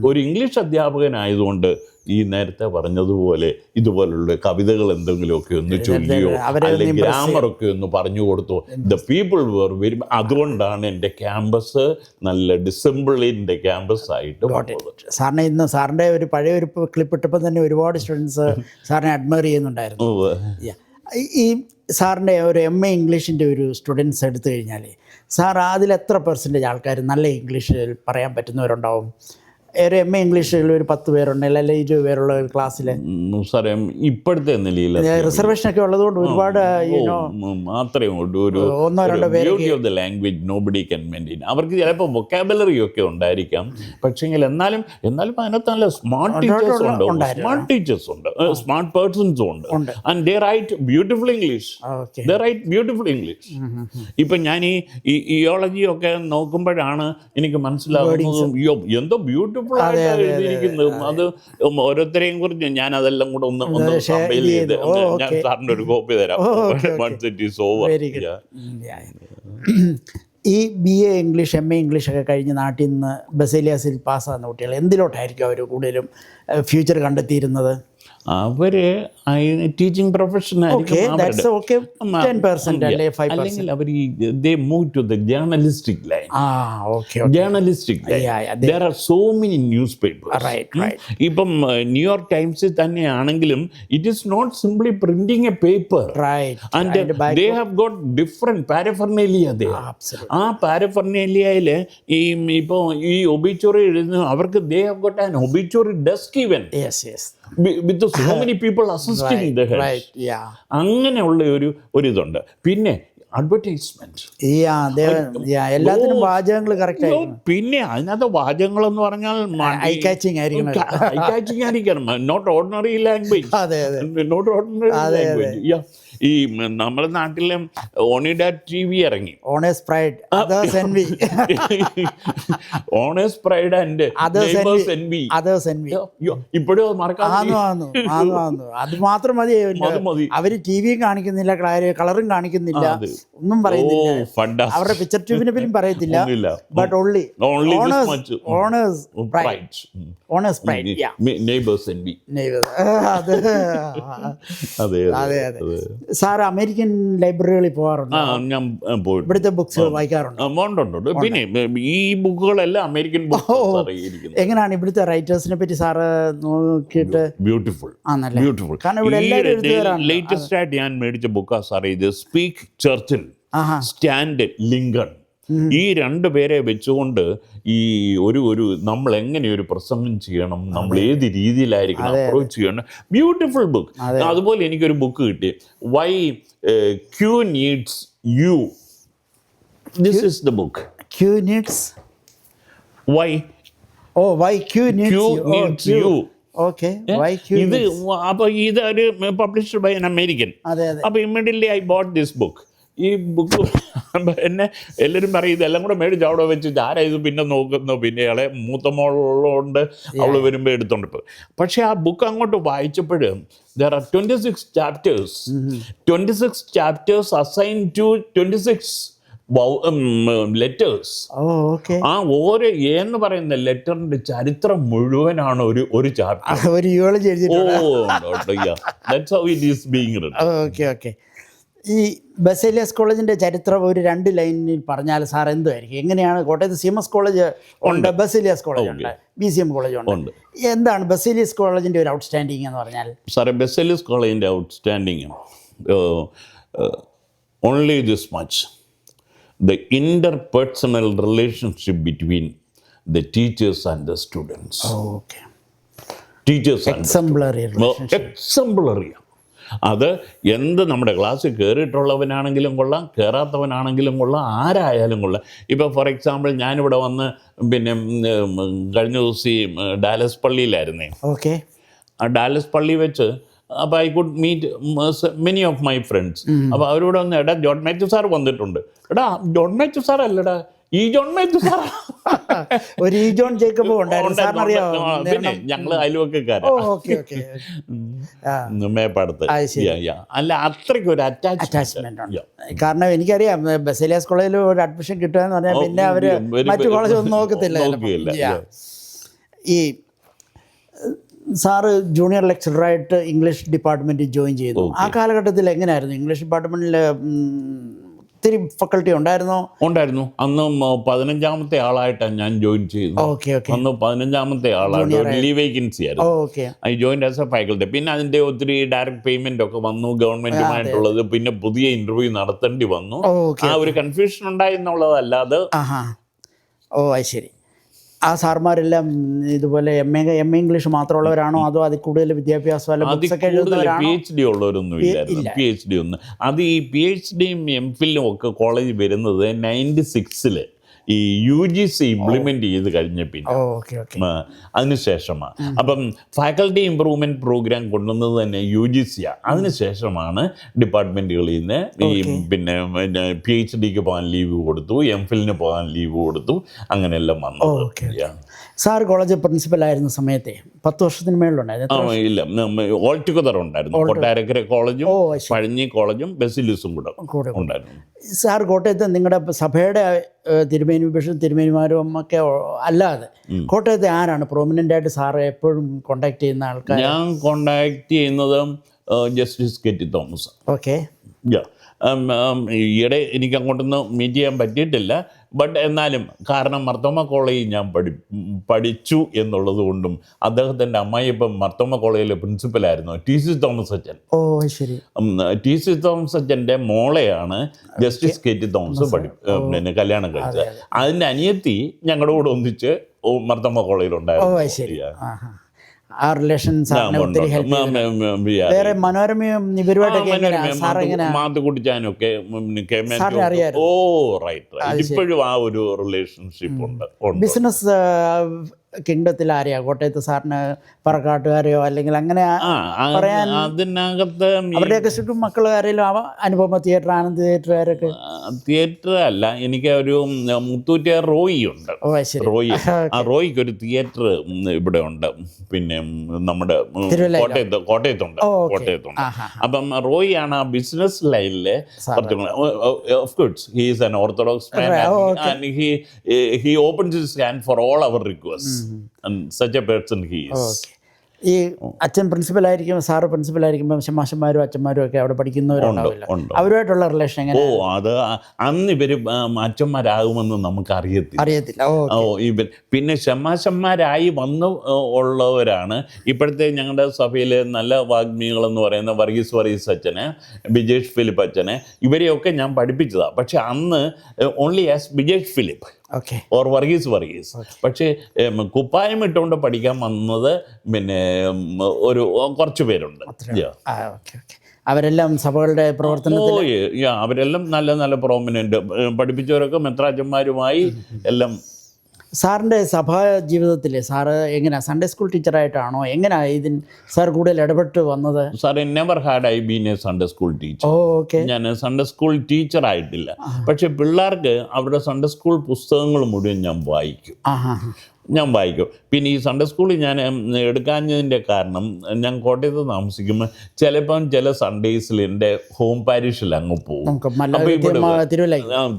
ഒരു ഇംഗ്ലീഷ് അധ്യാപകനായതുകൊണ്ട് ഈ നേരത്തെ പറഞ്ഞതുപോലെ ഇതുപോലുള്ള കവിതകൾ എന്തെങ്കിലുമൊക്കെ ഒന്ന് ചൊല്ലിയോ അല്ലെങ്കിൽ ഗ്രാമറൊക്കെ ഒന്ന് പറഞ്ഞു കൊടുത്തോ. The people where very. അതുകൊണ്ടാണ് എൻ്റെ ക്യാമ്പസ് നല്ല ഡിസിപ്ലിൻ്റെ ക്യാമ്പസ് ആയിട്ട് വന്നത്. സാറിനെ ഇന്ന് സാറിൻ്റെ ഒരു പഴയ ഒരു ക്ലിപ്പ് ഇട്ടപ്പോൾ തന്നെ ഒരുപാട് സ്റ്റുഡൻസ് സാറിനെ അഡ്മയർ ചെയ്യുന്നുണ്ടായിരുന്നു. ഈ സാറിൻ്റെ ഒരു MA ഇംഗ്ലീഷിൻ്റെ ഒരു സ്റ്റുഡൻസ് എടുത്തു കഴിഞ്ഞാൽ സാർ അതിൽ എത്ര % ആൾക്കാർ നല്ല ഇംഗ്ലീഷിൽ പറയാൻ പറ്റുന്നവരുണ്ടാവും? ഒരു MA ഇംഗ്ലീഷിൽ ഒരു 10 പേരുണ്ടെങ്കിൽ അല്ലെങ്കിൽ 20 പേരുള്ള ഒരു ക്ലാസ്സിൽ സാറേ ഇപ്പോഴത്തെ നിലയിൽ റിസർവേഷനൊക്കെ ഉള്ളതുകൊണ്ട് ഒരുപാട് ലാംഗ്വേജ് നോബഡി ക്യാൻ മെയിൻറ്റെയിൻ. അവർക്ക് ചിലപ്പോൾ വൊക്കാബുലറി ഒക്കെ ഉണ്ടായിരിക്കാം, പക്ഷേങ്കിൽ എന്നാലും അതിനകത്ത് നല്ല സ്മാർട്ട് ടീച്ചേഴ്സ് ഉണ്ട്, സ്മാർട്ട് പേഴ്സൺസും ഉണ്ട്. And they write beautiful English. ഇപ്പം ഞാൻ ഈ ഇയോളജി ഒക്കെ നോക്കുമ്പോഴാണ് എനിക്ക് മനസ്സിലാവുന്നത്, എന്തോ ബ്യൂട്ടിഫുൾ ബ്യൂട്ടിഫുൾ ആയിട്ടാണ് എഴുതിയിരിക്കുന്നത്. അത് ഓരോരുത്തരെയും കുറിച്ച് ഞാൻ അതെല്ലാം കൂടെ ഒന്ന് കമ്പൈൽ ചെയ്ത് ഞാൻ സാറിൻ്റെ ഒരു കോപ്പി തരാം. Once it is over. Very good. ഈ BA ഇംഗ്ലീഷ് MA ഇംഗ്ലീഷൊക്കെ കഴിഞ്ഞ് നാട്ടിൽ നിന്ന് ബസേലിയാസിൽ പാസ്സാകുന്ന കുട്ടികൾ എന്തിലോട്ടായിരിക്കും അവർ കൂടുതലും ഫ്യൂച്ചർ കണ്ടെത്തിയിരുന്നത്? അവര് ടീച്ചിങ് പ്രൊഫഷൻ അല്ലെങ്കിൽ അവർ they move to the journalistic line. Journalistic line. there are so many newspapers. ഇപ്പം ന്യൂയോർക്ക് ടൈംസിൽ തന്നെയാണെങ്കിലും it is not simply printing a paper, and they have got different paraphernalia. ആ പാരഫർനേലിയയിൽ ഇപ്പോൾ ഈ ഒബിച്ചോറി എഴുതുന്ന അവർക്ക് they have got an obituary desk even with so many people assisting the heads. അങ്ങനെയുള്ള ഒരു ഇതുണ്ട്. പിന്നെ അഡ്വർടൈസ്മെന്റ്, എല്ലാത്തിനും വാചകങ്ങൾ കറക്റ്റ് ആയിരിക്കും. പിന്നെ അതിനകത്ത് വാചകങ്ങൾ എന്ന് പറഞ്ഞാൽ ഐ കാച്ചിങ് ആയിരിക്കണം. Not ordinary language. Not ordinary language. ഈ നമ്മുടെ നാട്ടിലെ ഓണിഡ TV ഇറങ്ങി, owner's pride and neighbour's envy. ഇപ്പോഴും മറക്കാതെ അത് മാത്രം മതി. അവര് ടിവിയും കാണിക്കുന്നില്ല, കളറും കാണിക്കുന്നില്ല, ഒന്നും പറയുന്നില്ല, അവരുടെ പിക്ചർ ട്യൂബിനെ പറ്റി പറയത്തില്ല. But only owners pride, neighbours envy. അതെ അതെ. സാർ അമേരിക്കൻ ലൈബ്രറികളിൽ പോകാറുണ്ട്? ഞാൻ പോയിട്ട് ഇവിടുത്തെ ബുക്സ് വായിക്കാറുണ്ട്. പിന്നെ ഈ ബുക്കുകളെല്ലാം അമേരിക്കൻ ബുക്സ്. എങ്ങനെയാണ് ഇവിടുത്തെ റൈറ്റേഴ്സിനെ പറ്റി സാറ് നോക്കിയിട്ട്? ബ്യൂട്ടിഫുൾ. കാരണം ഇവിടെ എല്ലാവരും ലേറ്റസ്റ്റ് ആയിട്ട് ഞാൻ മേടിച്ച ബുക്കാ സാറേ ഇത്. സ്പീക്ക് ചർച്ചിൽ, സ്റ്റാൻഡ് ലിങ്കൺ. ഈ രണ്ടുപേരെ വെച്ചുകൊണ്ട് ഈ ഒരു നമ്മൾ എങ്ങനെ ഒരു പ്രസംഗം ചെയ്യണം, നമ്മൾ ഏത് രീതിയിലായിരിക്കണം അപ്രോച്ച് ചെയ്യണം. Beautiful book. അതുപോലെ എനിക്കൊരു ബുക്ക് കിട്ടി, why Q needs you. This is the book. Q needs why why Q needs you. ഇത് അപ്പൊ ഇതൊരു പബ്ലിഷ്ഡ് ബൈ an American. അപ്പൊ immediately I bought this book. ഈ ബുക്ക് എന്നെ എല്ലാവരും പറയും ഇതെല്ലാം കൂടെ മേടിച്ച് അവിടെ വെച്ച് ആരാ ഇത് പിന്നെ നോക്കുന്നു. പിന്നെ ഇയാളെ മൂത്ത മോളുള്ളതുകൊണ്ട് അവൾ വരുമ്പോൾ എടുത്തോണ്ട് പോയി. പക്ഷേ ആ ബുക്ക് അങ്ങോട്ട് വായിച്ചപ്പോഴും there are 26 chapters. 26 chapters assigned to 26 letters. ആ ഓരോ എന്ന് പറയുന്ന ലെറ്ററിന്റെ ചരിത്രം മുഴുവനാണ് ഒരു chapter. That's how it is being written. ഈ ബസേലിയസ് കോളേജിന്റെ ചരിത്രം ഒരു 2 ലൈനിൽ പറഞ്ഞാൽ സാർ എന്തായിരിക്കും? എങ്ങനെയാണ്? കോട്ടയത്ത് CMS കോളേജ് ഉണ്ട്, ബസേലിയസ് കോളേജ് ഉണ്ട്, BCM കോളേജ് ഉണ്ട്. എന്താണ് ബസേലിയസ് കോളേജിന്റെ ഒരു ഔട്ട്സ്റ്റാൻഡിങ് എന്ന് പറഞ്ഞാൽ? സാറേ ബസേലിയസ് കോളേജിന്റെ outstanding only this much, the interpersonal relationship between the teachers and the students. Teachers exemplary. അത് എന്ത് നമ്മുടെ ക്ലാസ്സിൽ കയറിയിട്ടുള്ളവനാണെങ്കിലും കൊള്ളാം, കയറാത്തവനാണെങ്കിലും കൊള്ളാം, ആരായാലും കൊള്ളാം. ഇപ്പോൾ ഫോർ എക്സാമ്പിൾ ഞാനിവിടെ വന്ന് പിന്നെ കഴിഞ്ഞ ദിവസം ഡാലസ് പള്ളിയിലായിരുന്നേ. ആ ഡാലസ് പള്ളി വെച്ച് അപ്പോൾ I could meet many of my friends. അപ്പോൾ അവരോട് വന്ന് എടാ ജോൺ മാത്യു സാർ വന്നിട്ടുണ്ട്. എടാ ജോൺ മാത്യു സാർ അല്ലടാ ഈ ജോൺ മാത്യു സാർ. ഒരു ഈ ജോൺ ജേക്കബ് പിന്നെ ഞങ്ങൾ അയൽവക്കക്കാരാ മേപ്പാടത്ത്. അല്ല അത്രയ്ക്ക് ഒരു അറ്റാച്ച്മെന്റ് ഉണ്ട്. കാരണം എനിക്കറിയാം ബസേലിയസ് കോളേജിൽ ഒരു അഡ്മിഷൻ കിട്ടുക എന്ന് പറഞ്ഞാൽ പിന്നെ അവര് മറ്റു കോളേജ് ഒന്നും നോക്കത്തില്ല. ഈ സാറ് ജൂനിയർ ലെക്ചറായിട്ട് ഇംഗ്ലീഷ് ഡിപ്പാർട്ട്മെൻറ്റിൽ ജോയിൻ ചെയ്തു. ആ കാലഘട്ടത്തിൽ എങ്ങനെയായിരുന്നു? ഇംഗ്ലീഷ് ഡിപ്പാർട്ട്മെൻറ്റിൽ ഒത്തിരി ഫാക്കൽറ്റി ഉണ്ടായിരുന്നു. അന്ന് 15ാമത്തെ ആളായിട്ടാണ് ഞാൻ ജോയിൻ ചെയ്തത്. അന്ന് 15ാമത്തെ ആളായിട്ട് ലീവ് വേക്കൻസി ആയിരുന്നു. I join as A faculty. പിന്നെ അതിൻ്റെ ഒത്തിരി ഡയറക്റ്റ് പേയ്മെന്റ് ഒക്കെ വന്നു ഗവൺമെന്റുമായിട്ടുള്ളത്. പിന്നെ പുതിയ ഇന്റർവ്യൂ നടത്തേണ്ടി വന്നു. ആ ഒരു കൺഫ്യൂഷൻ ഉണ്ടായി എന്നുള്ളതല്ലാതെ. ശരി. ആ സാർമാരെല്ലാം ഇതുപോലെ എം എ ഇംഗ്ലീഷ് മാത്രമുള്ളവരാണോ അതോ അതിൽ കൂടുതൽ വിദ്യാഭ്യാസം PhD ഉള്ളവരൊന്നും ഇല്ലായിരുന്നു. PhD ഒന്നും. അത് ഈ PhDയും MPhilലും ഒക്കെ കോളേജ് വരുന്നത് 96 ഈ UGC ഇംപ്ലിമെന്റ് ചെയ്ത് കഴിഞ്ഞ പിന്നെ അതിനുശേഷമാണ്. അപ്പം ഫാക്കൽറ്റി ഇംപ്രൂവ്മെന്റ് പ്രോഗ്രാം കൊണ്ടുവന്നത് തന്നെ UGCയാണ്. അതിനുശേഷമാണ് ഡിപ്പാർട്ട്മെന്റുകളിൽ നിന്ന് ഈ പിന്നെ PhDക്ക് പോകാൻ ലീവ് കൊടുത്തു, MPhilന് പോകാൻ ലീവ് കൊടുത്തു, അങ്ങനെയെല്ലാം വന്നു. സാർ കോളേജ് പ്രിൻസിപ്പലായിരുന്ന സമയത്തെ 10 വർഷത്തിന് മേളിലുണ്ടായിരുന്നു. ഇല്ല, ഓൾ ടുഗദർ ഉണ്ടായിരുന്നു. കൊട്ടാരക്കര കോളേജും പഴഞ്ഞി കോളേജും ബസിലിസും കൂടെ ഉണ്ടായിരുന്നു. സാർ കോട്ടയത്ത് നിങ്ങളുടെ സഭയുടെ തിരുമേനി ബിഷപ്പ് തിരുമേനിമാരും ഒക്കെ അല്ലാതെ കോട്ടയത്തെ ആരാണ് പ്രോമിനൻ്റ് ആയിട്ട് സാറ് എപ്പോഴും കോണ്ടാക്ട് ചെയ്യുന്ന ആൾക്കാർ? ഞാൻ കോണ്ടാക്ട് ചെയ്യുന്നത് ജസ്റ്റിസ് കെറ്റി തോമസ്. ഓക്കെ. ഈയിടെ എനിക്ക് അങ്ങോട്ടൊന്ന് മീറ്റ് ചെയ്യാൻ പറ്റിയിട്ടില്ല. ബട്ട് എന്നാലും കാരണം മർത്തോമ കോളേജിൽ ഞാൻ പഠിച്ചു എന്നുള്ളത് കൊണ്ടും അദ്ദേഹത്തിൻ്റെ അമ്മായിയപ്പം മർത്തോമ കോളേജിലെ പ്രിൻസിപ്പലായിരുന്നു ടി.സി. തോമസ് അച്ഛൻ. ഓ ശരി. ടി.സി. തോമസ് അച്ഛൻ്റെ മോളെയാണ് ജസ്റ്റിസ് കെറ്റി തോമസ് പിന്നെ കല്യാണം കഴിച്ചത്. അതിൻ്റെ അനിയത്തി ഞങ്ങളുടെ കൂടെ ഒന്നിച്ച് മർത്തോമ കോളേജിലുണ്ടായിരുന്നു. ആ റിലേഷൻ ഒത്തിരി ഹെൽപ്പ്. വേറെ മനോരമയും ഇവരുമായിട്ടൊക്കെ മാത്തുക്കുട്ടിച്ചാനൊക്കെ അറിയാം. ഓ റൈറ്റ്. ഇപ്പോഴും ആ ഒരു റിലേഷൻഷിപ്പ് ഉണ്ട്. ബിസിനസ് കിങ്ഡത്തിൽ ആരെയാ കോട്ടയത്ത് സാറിന് പറക്കാട്ടുകാരെയോ അല്ലെങ്കിൽ അങ്ങനെ പറയാൻ? അതിനകത്ത് അവരുടെയൊക്കെ ചുറ്റും മക്കൾ ആരെങ്കിലും അനുപമ തിയേറ്റർ, ആനന്ദ് തിയേറ്ററുകാരൊക്കെ? തിയേറ്റർ അല്ല, എനിക്ക് ഒരു മുത്തൂറ്റ് റോയി ഉണ്ട്. റോയി, ആ റോയിക്ക് ഒരു തിയേറ്റർ ഇവിടെ ഉണ്ട്. പിന്നെ നമ്മുടെ കോട്ടയത്തുണ്ട്. അപ്പം റോയി ആണ് ആ ബിസിനസ് ലൈനില്. Of course he is an orthodox man and he opens his hand for all our request. And such a person he is. Okay. ഈ അച്ഛൻ പ്രിൻസിപ്പലായിരിക്കും, സാറ് പ്രിൻസിപ്പലായിരിക്കുമ്പോൾ ശമാശന്മാരും അച്ഛന്മാരും ഒക്കെ അവിടെ പഠിക്കുന്നവരുണ്ടാവില്ല. അവരുമായിട്ടുള്ള റിലേഷൻ എങ്ങനെ? അത് അന്ന് ഇവർ അച്ഛന്മാരാകുമെന്ന് നമുക്ക് അറിയത്തില്ല. പിന്നെ ശമാശന്മാരായി വന്നു ഉള്ളവരാണ് ഇപ്പോഴത്തെ ഞങ്ങളുടെ സഭയിലെ നല്ല വാഗ്മികളെന്ന് പറയുന്ന വർഗീസ് അച്ഛന്, ബിജേഷ് ഫിലിപ്പ് അച്ഛന്, ഇവരെയൊക്കെ ഞാൻ പഠിപ്പിച്ചതാണ്. പക്ഷെ അന്ന് only as Bijesh Philip or Varghese. പക്ഷേ കുപ്പായം ഇട്ടുകൊണ്ട് പഠിക്കാൻ വന്നത് പിന്നെ ഒരു കുറച്ച് പേരുണ്ട്. അവരെല്ലാം സഭകളുടെ പ്രവർത്തനത്തിൽ അവരെല്ലാം നല്ല പ്രോമിനൻ്റ് പഠിപ്പിച്ചവരൊക്കെ മെത്രാച്ചന്മാരുമായി എല്ലാം. സാറിൻ്റെ സഭാ ജീവിതത്തിൽ സാറ് എങ്ങനെയാണ് സൺഡേ സ്കൂൾ ടീച്ചറായിട്ടാണോ എങ്ങനെയാണ് സാർ കൂടുതൽ ഇടപെട്ട് വന്നത്? Sir never had I been A Sunday school teacher. ഞാൻ സൺഡേ സ്കൂൾ ടീച്ചർ ആയിട്ടില്ല. പക്ഷെ പിള്ളേർക്ക് അവരുടെ സൺഡേ സ്കൂൾ പുസ്തകങ്ങൾ മുഴുവൻ ഞാൻ വായിക്കും. പിന്നെ ഈ സൺഡേ സ്കൂളിൽ ഞാൻ എടുക്കാഞ്ഞതിൻ്റെ കാരണം ഞാൻ കോട്ടയത്ത് താമസിക്കുമ്പോൾ ചിലപ്പം ചില സൺഡേസിൽ എൻ്റെ ഹോം പാരിഷിൽ അങ്ങ് പോകും. അപ്പോൾ ഇവിടെ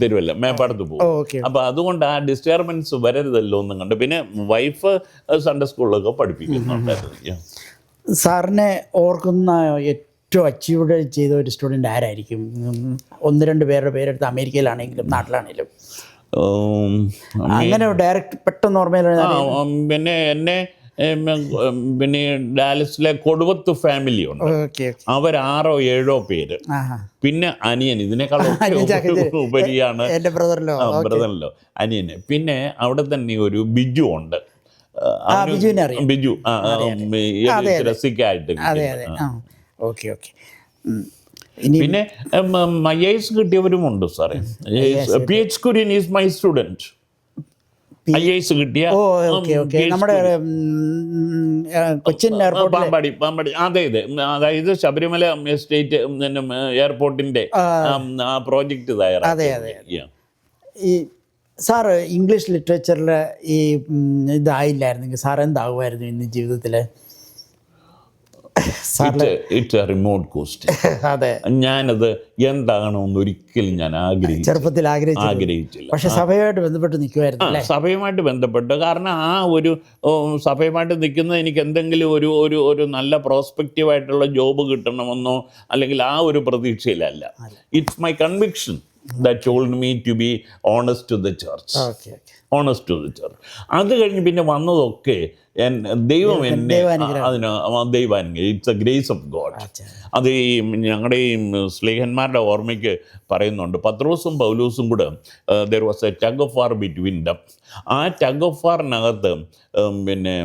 തിരുവല്ല മേപ്പാടത്ത് പോകും. അപ്പോൾ അതുകൊണ്ട് ആ ഡിസ്റ്റർബൻസ് വരരുതല്ലോ എന്നും കണ്ട് പിന്നെ വൈഫ് സൺഡേ സ്കൂളിലൊക്കെ പഠിപ്പിക്കുന്നുണ്ടായിരുന്നു. സാറിനെ ഓർക്കുന്ന ഏറ്റവും അച്ചീവ്ഡ് ചെയ്ത ഒരു സ്റ്റുഡൻറ്റ് ആരായിരിക്കും? 1-2 പേരുടെ പേരെടുത്ത് അമേരിക്കയിലാണെങ്കിലും നാട്ടിലാണെങ്കിലും അങ്ങനെ ഡയറക്റ്റ് പെട്ടെന്ന് ഓർമ്മയിൽ. പിന്നെ എന്നെ പിന്നെ ഡാലസിലെ കൊടുവത്ത് ഫാമിലി ഉണ്ട്. അവർ 6-7 പേര്. പിന്നെ അനിയൻ, ഇതിനേക്കാൾ ഉപരിയാണ് ബ്രദറിലോ അനിയന്. പിന്നെ അവിടെ തന്നെ ഒരു ബിജു ഉണ്ട്. ബിജു രസിക്കായിട്ട്. പിന്നെ IAS കിട്ടിയവരുമുണ്ട് സാറേ. PH Kurian is my student. IAS കിട്ടിയ നമ്മുടെ കൊച്ചിൻ പാമ്പാടി. അതെ, അതായത് ശബരിമല എസ്റ്റേറ്റ് എയർപോർട്ടിന്റെ ആ പ്രോജക്റ്റ് തയ്യാറാക്കി. ഈ സാറ് ഇംഗ്ലീഷ് ലിറ്ററേച്ചറിൽ ഈ ഇതായില്ലായിരുന്നെങ്കിൽ സാർ എന്താകുമായിരുന്നു ഇന്ന് ജീവിതത്തിൽ? It's A remote question. അതെ, ഞാനത് എന്താകണമെന്ന് ഒരിക്കലും ഞാൻ ചെറുപ്പത്തിൽ ആഗ്രഹിച്ചില്ല. പക്ഷെ സഭയുമായിട്ട് ബന്ധപ്പെട്ട് നിൽക്കുമായിരുന്നു. സഭയുമായിട്ട് ബന്ധപ്പെട്ട്, കാരണം ആ ഒരു സഭയുമായിട്ട് നിൽക്കുന്നത് എനിക്ക് എന്തെങ്കിലും ഒരു നല്ല പ്രോസ്പെക്റ്റീവായിട്ടുള്ള ജോബ് കിട്ടണമെന്നോ അല്ലെങ്കിൽ ആ ഒരു പ്രതീക്ഷയിലല്ല. It's my conviction that told me to be honest to the church. honest to the church. അത് കഴിഞ്ഞ് പിന്നെ വന്നതൊക്കെ ദൈവം എന്നെ ദൈവാനുഗ്രഹം. It's A grace of God. അത് ഈ ഞങ്ങളുടെ ഈ സ്ലീഹന്മാരുടെ ഓർമ്മയ്ക്ക് പറയുന്നുണ്ട്, പത്രോസും പൗലോസും കൂടെ there was a tug of war between them. ആ ടഗ് ഓഫ് വാറിനകത്ത് പിന്നെ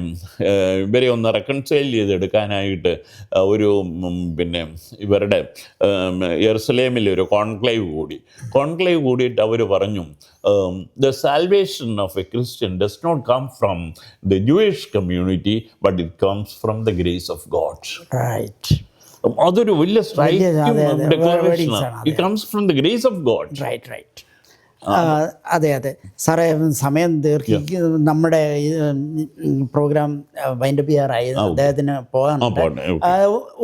ഇവരെ ഒന്ന് റെക്കൺസൈൽ ചെയ്തെടുക്കാനായിട്ട് ഒരു പിന്നെ ഇവരുടെ യെറുസലേമിൽ ഒരു കോൺക്ലേവ് കൂടിയിട്ട് അവർ പറഞ്ഞു, the salvation of a Christian does not come from the Jewish community, but it comes from the grace of God. Right. അതൊരു വലിയ striking ഡിക്ലറേഷനാണ്. It comes from the grace of God. Right. അതെ അതെ സാറേ, സമയം ദീർഘിക്കും. നമ്മുടെ programme wind up ചെയ്യാറായി. അദ്ദേഹത്തിന് പോകാനുണ്ട്.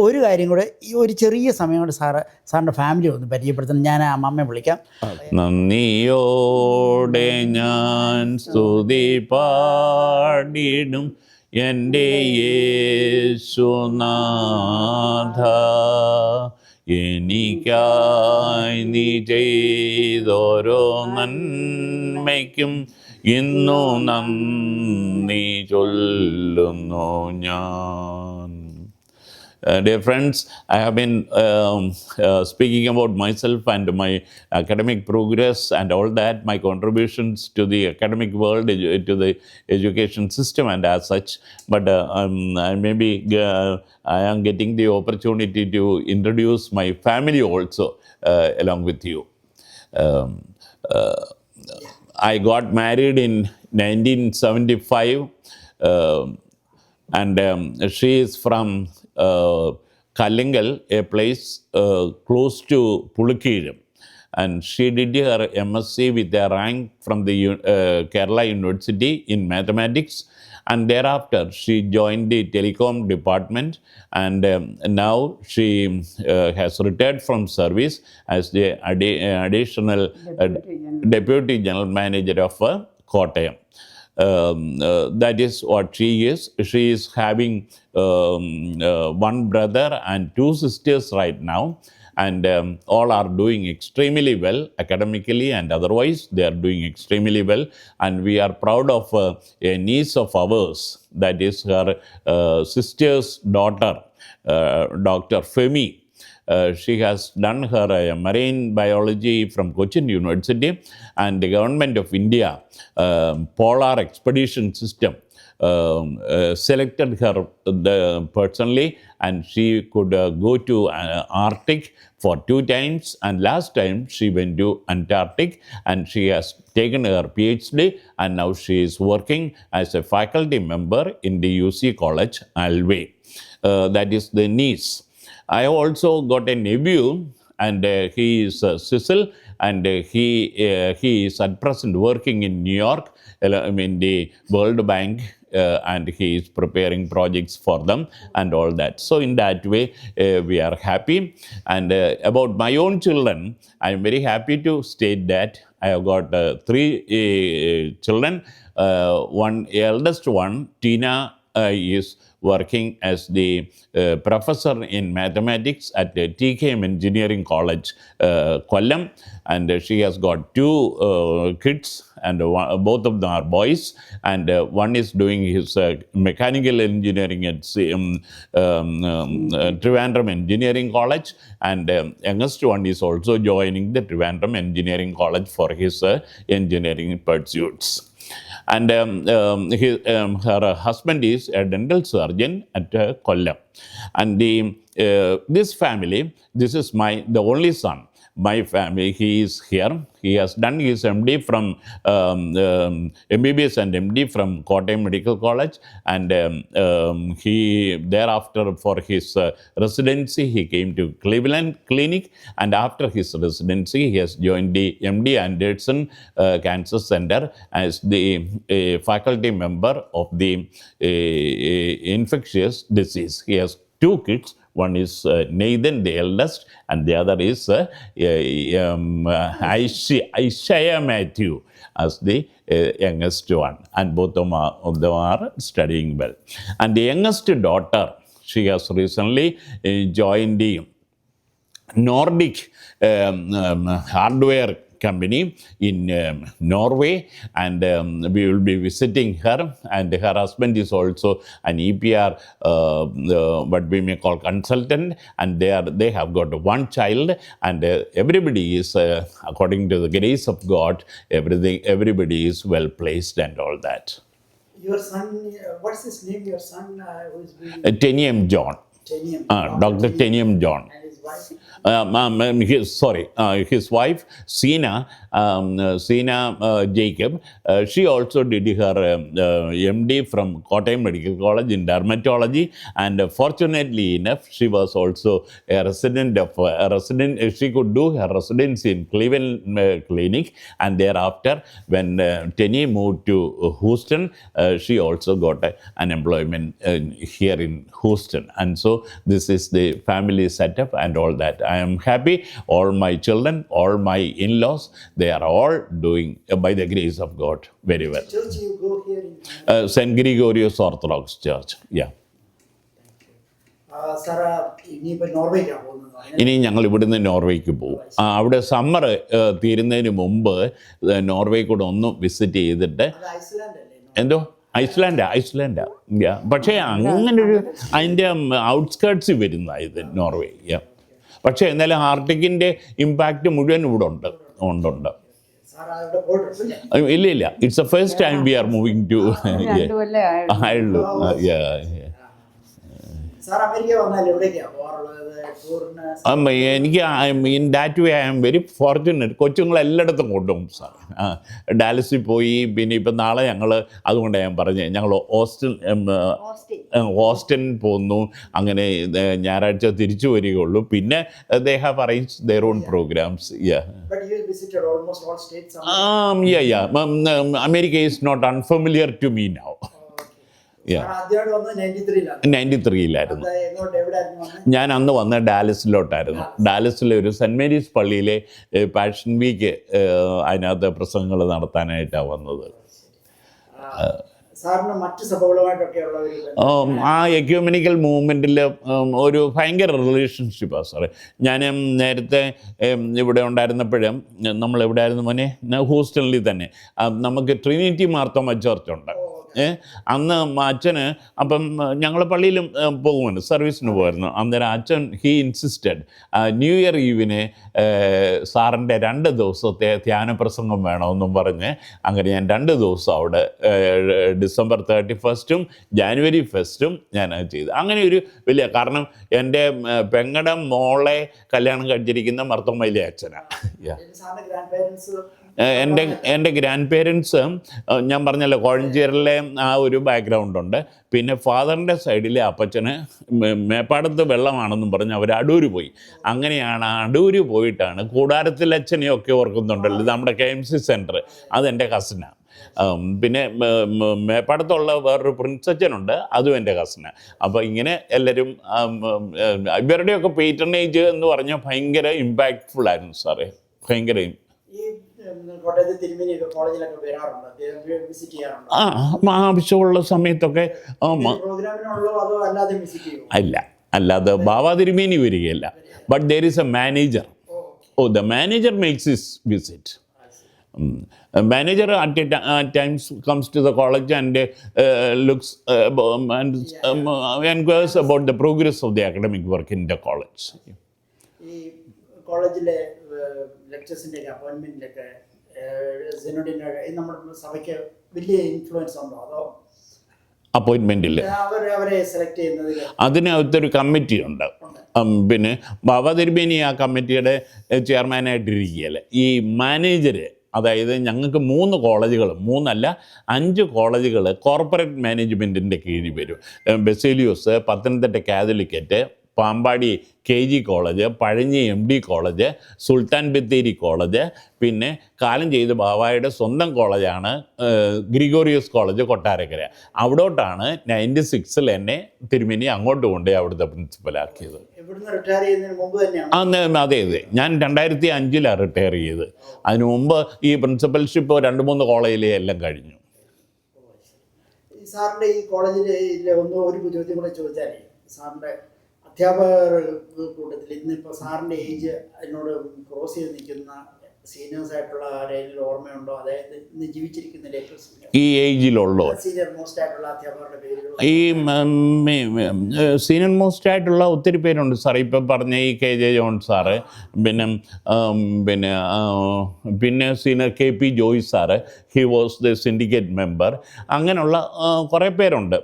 ഒരു കാര്യം കൂടെ, ഈ ഒരു ചെറിയ സമയം കൊണ്ട് സാറിൻ്റെ ഫാമിലി ഒന്ന് പരിചയപ്പെടുത്തണം. ഞാൻ അമ്മമ്മയെ വിളിക്കാം. നന്ദിയോടെ ഞാൻ സ്തുതി പാടിടും എൻ്റെ യേശുനാഥ, എനിക്കായി നീ ചെയ്തോരോ നന്മയ്ക്കും ഇന്നു നന്ദി ചൊല്ലുന്നു ഞാൻ. Dear friends, I have been speaking about myself and my academic progress and all that, my contributions to the academic world, to the education system and as such. But I am getting the opportunity to introduce my family also along with you. I got married in 1975. And she is from Kallingal, a place close to Pulikkiram. And she did her MSc with a rank from the Kerala University in mathematics. And thereafter, she joined the telecom department. And now she has retired from service as the additional Deputy General Manager of Kottayam. That is what she is. She is having one brother and two sisters right now, and all are doing extremely well academically and otherwise. They are doing extremely well, and we are proud of a niece of ours, that is her sister's daughter, Dr. Femi. She has done her marine biology from Cochin University, and the government of India Polar Expedition System selected her personally, and she could go to Arctic for 2 times, and last time she went to Antarctic, and she has taken her PhD, and now she is working as a faculty member in the UC College, Alway. That is the niece. I also got a nephew, and he is Cecil, and he is at present working in New York in the World Bank, and he is preparing projects for them and all that. So in that way, we are happy. And about my own children, I am very happy to state that I have got 3 children. One eldest one, Tina, is working as the professor in mathematics at the TKM Engineering College, Kollam, and she has got 2 kids, and both of them are boys, and one is doing his mechanical engineering at Trivandrum Engineering College, and youngest one is also joining the Trivandrum Engineering College for his engineering pursuits. And her husband is a dental surgeon at Kollam. And this family, this is the only son. My family, he is here. He has done his MD from MBBS and MD from Kottayam Medical College, and he thereafter for his residency he came to Cleveland Clinic, and after his residency he has joined the MD Anderson Cancer Center as the faculty member of the infectious disease. He has 2 kids. One is Nathan, the eldest, and the other is Isaiah Matthew as the youngest one. And both of them are studying well. And the youngest daughter, she has recently joined the Nordic hardware company in Norway, and we will be visiting her, and her husband is also an EPR, what we may call consultant, and they have got 1 child, and everybody is according to the grace of God, everybody is well placed and all that. Your son, what's his name? Your son who is being Tenium John. Dr. Tenium John. and his wife? His wife Sina, Sina Jacob. She also did her MD from Kottayam Medical College in dermatology, and fortunately enough, she was also a resident of she could do her residency in Cleveland Clinic, and thereafter, when Tenny moved to Houston, she also got an employment here in Houston, and so this is the family setup and all that. I am happy. All my children, all my in-laws, they are all doing by the grace of God very well. Church you go here in St. Gregorius Orthodox Church. Yeah. Sir ഇനിയിപ്പോൾ നോർവേക്കാണ് പോകുന്നത്. ഇനി ഞങ്ങൾ ഇവിടുന്ന് നോർവേക്ക് പോകും. അവിടെ summer തീരുന്നതിന് മുമ്പ് Norway കൂടെ ഒന്ന് വിസിറ്റ് ചെയ്തിട്ട് അത് ഐസ്ലാൻഡ് അല്ലേ? എന്തോ ഐസ്ലാൻഡാ പക്ഷേ അങ്ങനൊരു അതിൻ്റെ ഔട്ട്സ്കേർട്സിൽ വരുന്ന ഇത് നോർവേ. പക്ഷേ എന്നാലും ആർട്ടിക്കിൻ്റെ ഇമ്പാക്റ്റ് മുഴുവൻ ഇവിടെ ഉണ്ട്. സാർ അവിടെ പോയിട്ടുണ്ട്? ഇല്ല it's a first time we are moving to ആയുള്ളൂ. സാർ അമേരിക്ക വന്നാൽ എവിടേക്കാണ് പോകാറുള്ളത് ടൂറിന്? എനിക്ക് in that way I am very fortunate. കൊച്ചുങ്ങളെ എല്ലായിടത്തും കൊണ്ടുപോകും സാർ. ഡാലസിൽ പോയി, പിന്നെ ഇപ്പം നാളെ ഞങ്ങൾ, അതുകൊണ്ടാണ് ഞാൻ പറഞ്ഞത്, ഞങ്ങൾ ഓസ്റ്റിൻ പോകുന്നു. അങ്ങനെ ഞായറാഴ്ച തിരിച്ചു വരികയുള്ളൂ. പിന്നെ they have arrange their own programmes. But you visited almost all states. America is not unfamiliar to me now. ആദ്യമായിട്ട് വന്നത് 93-ലായിരുന്നു. എങ്ങോട്ട് എവിടെയായിരുന്നു വന്നത്? ഞാൻ അന്ന് വന്ന ഡാലസിലോട്ടായിരുന്നു. ഡാലസിലെ ഒരു സെൻറ്റ് മേരീസ് പള്ളിയിലെ പാഷൻ വീക്ക് അതിനകത്ത് പ്രസംഗങ്ങൾ നടത്താനായിട്ടാണ് വന്നത്. സാറിന് മറ്റ് സഭകളുമായിട്ടൊക്കെയുള്ള ആ എക്യൂമെനിക്കൽ മൂവ്മെൻറ്റിൽ ഒരു ഭയങ്കര റിലേഷൻഷിപ്പാണ് സാറേ. ഞാൻ നേരത്തെ ഇവിടെ ഉണ്ടായിരുന്നപ്പോഴും, നമ്മളെവിടെ ആയിരുന്നു മോനെ, ഹൂസ്റ്റണിൽ തന്നെ നമുക്ക് ട്രിനിറ്റി മാർത്തോമ ചർച്ച് ഉണ്ട്. അന്ന് അച്ഛന്, അപ്പം ഞങ്ങൾ പള്ളിയിലും പോകുമല്ലോ, സർവീസിന് പോയിരുന്നു. അന്നേരം അച്ഛൻ ഹീ ഇൻസിസ്റ്റഡ് ന്യൂ ഇയർ ഈവിന് സാറിൻ്റെ 2 ദിവസത്തെ ധ്യാനപ്രസംഗം വേണമെന്നും പറഞ്ഞ് അങ്ങനെ ഞാൻ 2 ദിവസം അവിടെ ഡിസംബർ 31 ജാനുവരി 1 ഞാൻ അത് ചെയ്തു. അങ്ങനെ ഒരു വലിയ, കാരണം എൻ്റെ പെങ്ങടെ മോളെ കല്യാണം കഴിച്ചിരിക്കുന്ന മർത്തോമയിലെ അച്ഛനാണ്. എൻ്റെ ഗ്രാൻഡ് പേരൻസ് ഞാൻ പറഞ്ഞല്ലോ കോഴഞ്ചേരിലെ ആ ഒരു ബാക്ക്ഗ്രൗണ്ടുണ്ട്. പിന്നെ ഫാദറിൻ്റെ സൈഡിലെ അപ്പച്ചന് മേപ്പാടത്ത് വെള്ളമാണെന്നും പറഞ്ഞ് അവർ അടൂർ പോയി. അങ്ങനെയാണ് അടൂർ പോയിട്ടാണ് കൂടാരത്തിൽ അച്ഛനെയൊക്കെ ഓർക്കുന്നുണ്ടല്ലോ, നമ്മുടെ KMC സെൻറ്റർ, അതെൻ്റെ കസിനാണ്. പിന്നെ മേപ്പാടത്തുള്ള വേറൊരു പ്രിൻസ് അച്ഛനുണ്ട്, അതും എൻ്റെ കസിനാണ്. അപ്പോൾ ഇങ്ങനെ എല്ലാവരും ഇവരുടെയൊക്കെ പേറ്റർനേജ് എന്ന് പറഞ്ഞാൽ ഭയങ്കര ഇമ്പാക്റ്റ്ഫുൾ ആയിരുന്നു സാറേ, ഭയങ്കര. ആവശ്യമുള്ള സമയത്തൊക്കെ അല്ലാതെ ബാബാ തിരുമേനി വരികയല്ല. But there is a manager. The manager makes his visit. Manager at times comes to the college and looks and inquires about the progress of the academic work in the college. ഈ കോളേജിലെ ലെക്ചേഴ്സിൻ്റെ അപ്പോയിൻമെൻറ്റിലൊക്കെ നമ്മുടെ സഭയ്ക്ക് വലിയ influence ഉണ്ടോ? അതോ അപ്പോയിൻമെൻറ്റിൽ അവരെ select ചെയ്യുന്നതിൽ അതിനകത്തൊരു കമ്മിറ്റി ഉണ്ട്. പിന്നെ ബാബാ തിരുമേനി ആ കമ്മിറ്റിയുടെ ചെയർമാനായിട്ടിരിക്കുകയല്ലേ. ഈ മാനേജർ, അതായത് ഞങ്ങൾക്ക് 3 കോളേജുകൾ, 5 കോളേജുകൾ കോർപ്പറേറ്റ് മാനേജ്മെൻറ്റിൻ്റെ കീഴിൽ വരും. Baselios, Pathanamthitta Catholicate, Pampady KG college, Pazhanji MD college, Sultan Bathery college, പിന്നെ കാലം ചെയ്ത് ബാബായുടെ സ്വന്തം കോളേജാണ് ഗ്രിഗോറിയസ് കോളേജ് കൊട്ടാരക്കര. അവിടോട്ടാണ് 96-ൽ എന്നെ തിരുമേനി അങ്ങോട്ട് കൊണ്ടുപോയി അവിടുത്തെ പ്രിൻസിപ്പലാക്കിയത്. അന്ന് അതെ, ഞാൻ 2005-ലാണ് റിട്ടയർ ചെയ്ത്. അതിനു മുമ്പ് ഈ പ്രിൻസിപ്പൽഷിപ്പ് 2-3 കോളേജിലെ എല്ലാം കഴിഞ്ഞു. സാറിൻ്റെ ഈ കോളേജിൽ ഒരു ചോദ്യം കൂടെ ചോദിച്ചാലേ, സാറിൻ്റെ അധ്യാപകർ കൂട്ടത്തിൽ ഇന്നിപ്പോൾ സാറിൻ്റെ ഏജ് അതിനോട് ക്രോസ് ചെയ്ത് നിൽക്കുന്ന സീനിയേഴ്സ് ആയിട്ടുള്ള ആരെങ്കിലും ഓർമ്മയുണ്ടോ? അതായത് ഇന്ന് ജീവിച്ചിരിക്കുന്ന ഈ ഏജിലുള്ളോ സീനിയർ മോസ്റ്റ് ആയിട്ടുള്ള അധ്യാപകരുടെ പേരുകൾ? ഈ സീനിയർ മോസ്റ്റ് ആയിട്ടുള്ള ഒത്തിരി പേരുണ്ട് സാർ. ഇപ്പം പറഞ്ഞ ഈ KJ ജോൺ സാറ്, പിന്നെ senior KP Joy sir, he was the syndicate member. അങ്ങനെയുള്ള കുറേ പേരുണ്ട്.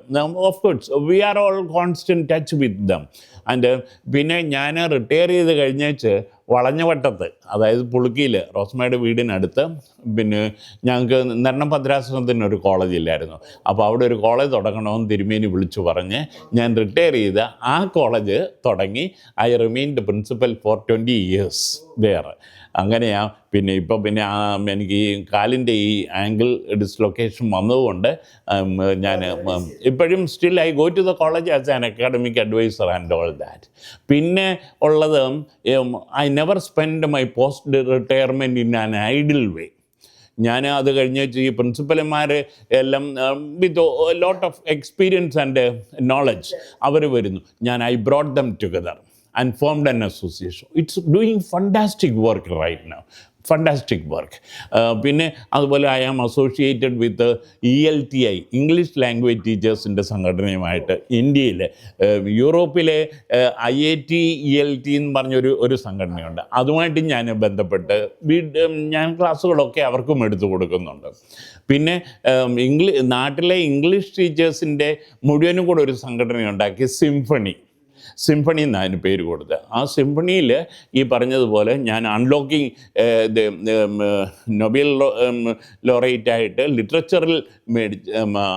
Of course V are all constant touch with dum. And പിന്നെ ഞാൻ റിട്ടയർ ചെയ്ത് കഴിഞ്ഞേച്ച് വളഞ്ഞവട്ടത്ത്, അതായത് പുളുക്കിയിൽ റോസ്മയുടെ വീടിനടുത്ത് പിന്നെ ഞങ്ങൾക്ക് നെരണം ഭദ്രാസനത്തിനൊരു കോളേജില്ലായിരുന്നു. അപ്പോൾ അവിടെ ഒരു കോളേജ് തുടങ്ങണമെന്ന് തിരുമേനി വിളിച്ചു പറഞ്ഞ് ഞാൻ റിട്ടയർ ചെയ്ത് ആ കോളേജ് തുടങ്ങി. I remained principal for 20 years there. അങ്ങനെയാണ്. പിന്നെ ഇപ്പോൾ പിന്നെ എനിക്ക് ഈ കാലിൻ്റെ ഈ ആംഗിൾ ഡിസ്ലൊക്കേഷൻ വന്നതുകൊണ്ട് ഞാൻ ഇപ്പോഴും still I go to the college as an academic adviser and all that. പിന്നെ ഉള്ളത് I never spend my post retirement in an idle way. ഞാൻ അത് കഴിഞ്ഞ് ഈ പ്രിൻസിപ്പൽമാർ എല്ലാം with lot of experience and knowledge അവർ വരുന്നു. I brought them together and formed an association. It's doing fantastic work right now. Fantastic work. പിന്നെ അതുപോലെ I am associated with ELTI, English language ടീച്ചേഴ്സിൻ്റെ സംഘടനയുമായിട്ട് ഇന്ത്യയിൽ. യൂറോപ്പിലെ IIT ELT എന്ന് പറഞ്ഞൊരു സംഘടനയുണ്ട്. അതുമായിട്ട് ഞാൻ ബന്ധപ്പെട്ട് ഞാൻ ക്ലാസ്സുകളൊക്കെ അവർക്കും എടുത്തു കൊടുക്കുന്നുണ്ട്. പിന്നെ നാട്ടിലെ ഇംഗ്ലീഷ് ടീച്ചേഴ്സിൻ്റെ മുഴുവനും കൂടെ ഒരു സംഘടനയുണ്ടാക്കി, സിംഫണി എന്നതിന് പേര് കൊടുത്ത്. ആ സിംഫണിയിൽ ഈ പറഞ്ഞതുപോലെ ഞാൻ അൺലോക്കിംഗ് നൊബേൽ ലോറേറ്റായിട്ട് ലിറ്ററേച്ചറിൽ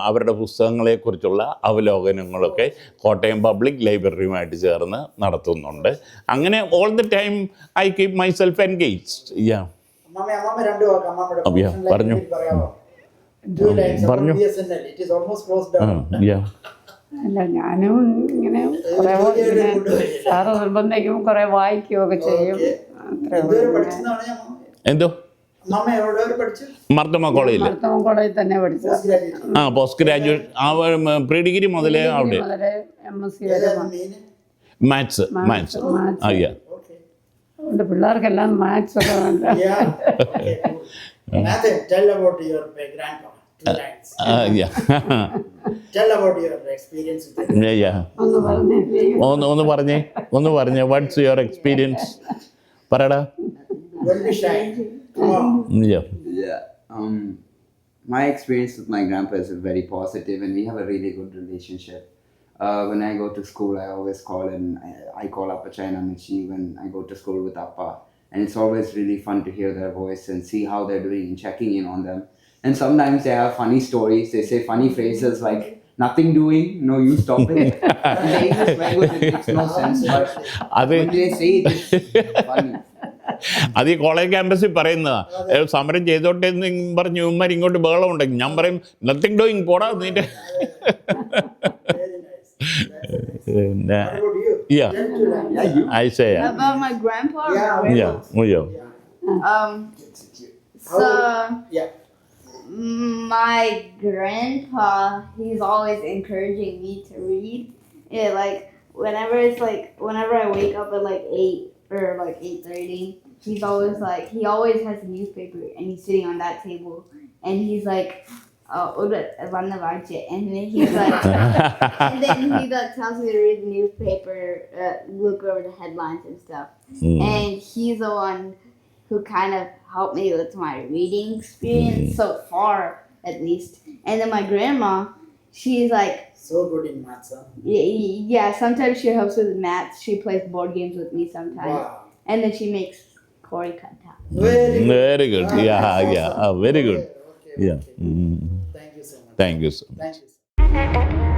അവരുടെ പുസ്തകങ്ങളെക്കുറിച്ചുള്ള അവലോകനങ്ങളൊക്കെ കോട്ടയം പബ്ലിക് ലൈബ്രറിയുമായിട്ട് ചേർന്ന് നടത്തുന്നുണ്ട്. അങ്ങനെ all the time I keep my self engaged. അല്ല, ഞാനും ഇങ്ങനെ കുറേ സാറ് നിർബന്ധിക്കുമ്പോൾ കുറേ വായിക്കുകയൊക്കെ ചെയ്യും. എന്തോ മർദ്ദമ കോളേജിൽ തന്നെ പഠിച്ചത്. പോസ്റ്റ് ഗ്രാജുവേറ്റ് പ്രീ ഡിഗ്രി മുതലേ അവിടെ MSc വരെ മാത്സ്. അതുകൊണ്ട് പിള്ളേർക്കെല്ലാം മാത്സ് ഒക്കെ വേണ്ട. Tell about your experience with it. ഒന്ന് പറഞ്ഞേ വാട്ട്സ് യുവർ എക്സ്പീരിയൻസ് പറയടാ. Don't be shy. Come on. My experience with my grandpa is very positive, and we have a really good relationship. When I go to school, I always call him. I call Appa China Michi when I go to school with Appa, and it's always really fun to hear their voice and see how they're doing and checking in on them. And sometimes they have funny stories. They say funny phrases like "nothing doing, no use stopping." The English language, it makes no sense, but when they say it, it's funny. അത് ഈ college ക്യാമ്പസിൽ പറയുന്നതാ. സമരം ചെയ്തോട്ടെ എന്ന് പറഞ്ഞ് ഇവന്മാർ ഇങ്ങോട്ട് ബഹളം ഉണ്ടെങ്കിൽ ഞാൻ പറയും നത്തിങ് ഡൂയിങ് പോടാ NEET. I say about my grandpa. So my grandpa, he's always encouraging me to read. Yeah, like whenever I wake up at like 8 or like 8:30, he always has a newspaper and he's sitting on that table and he's like, and then he's like, and then he tells me to read the newspaper, look over the headlines and stuff. And he's the one who kind of helped me with my reading experience so far, at least. And then my grandma, she's like So good in maths, huh? yeah. Sometimes she helps with maths. She plays board games with me sometimes. Wow. And then she makes Cory kata. Very good. Yeah. Very good. Okay. Yeah. Thank you so much. Thank you so much. Thank you.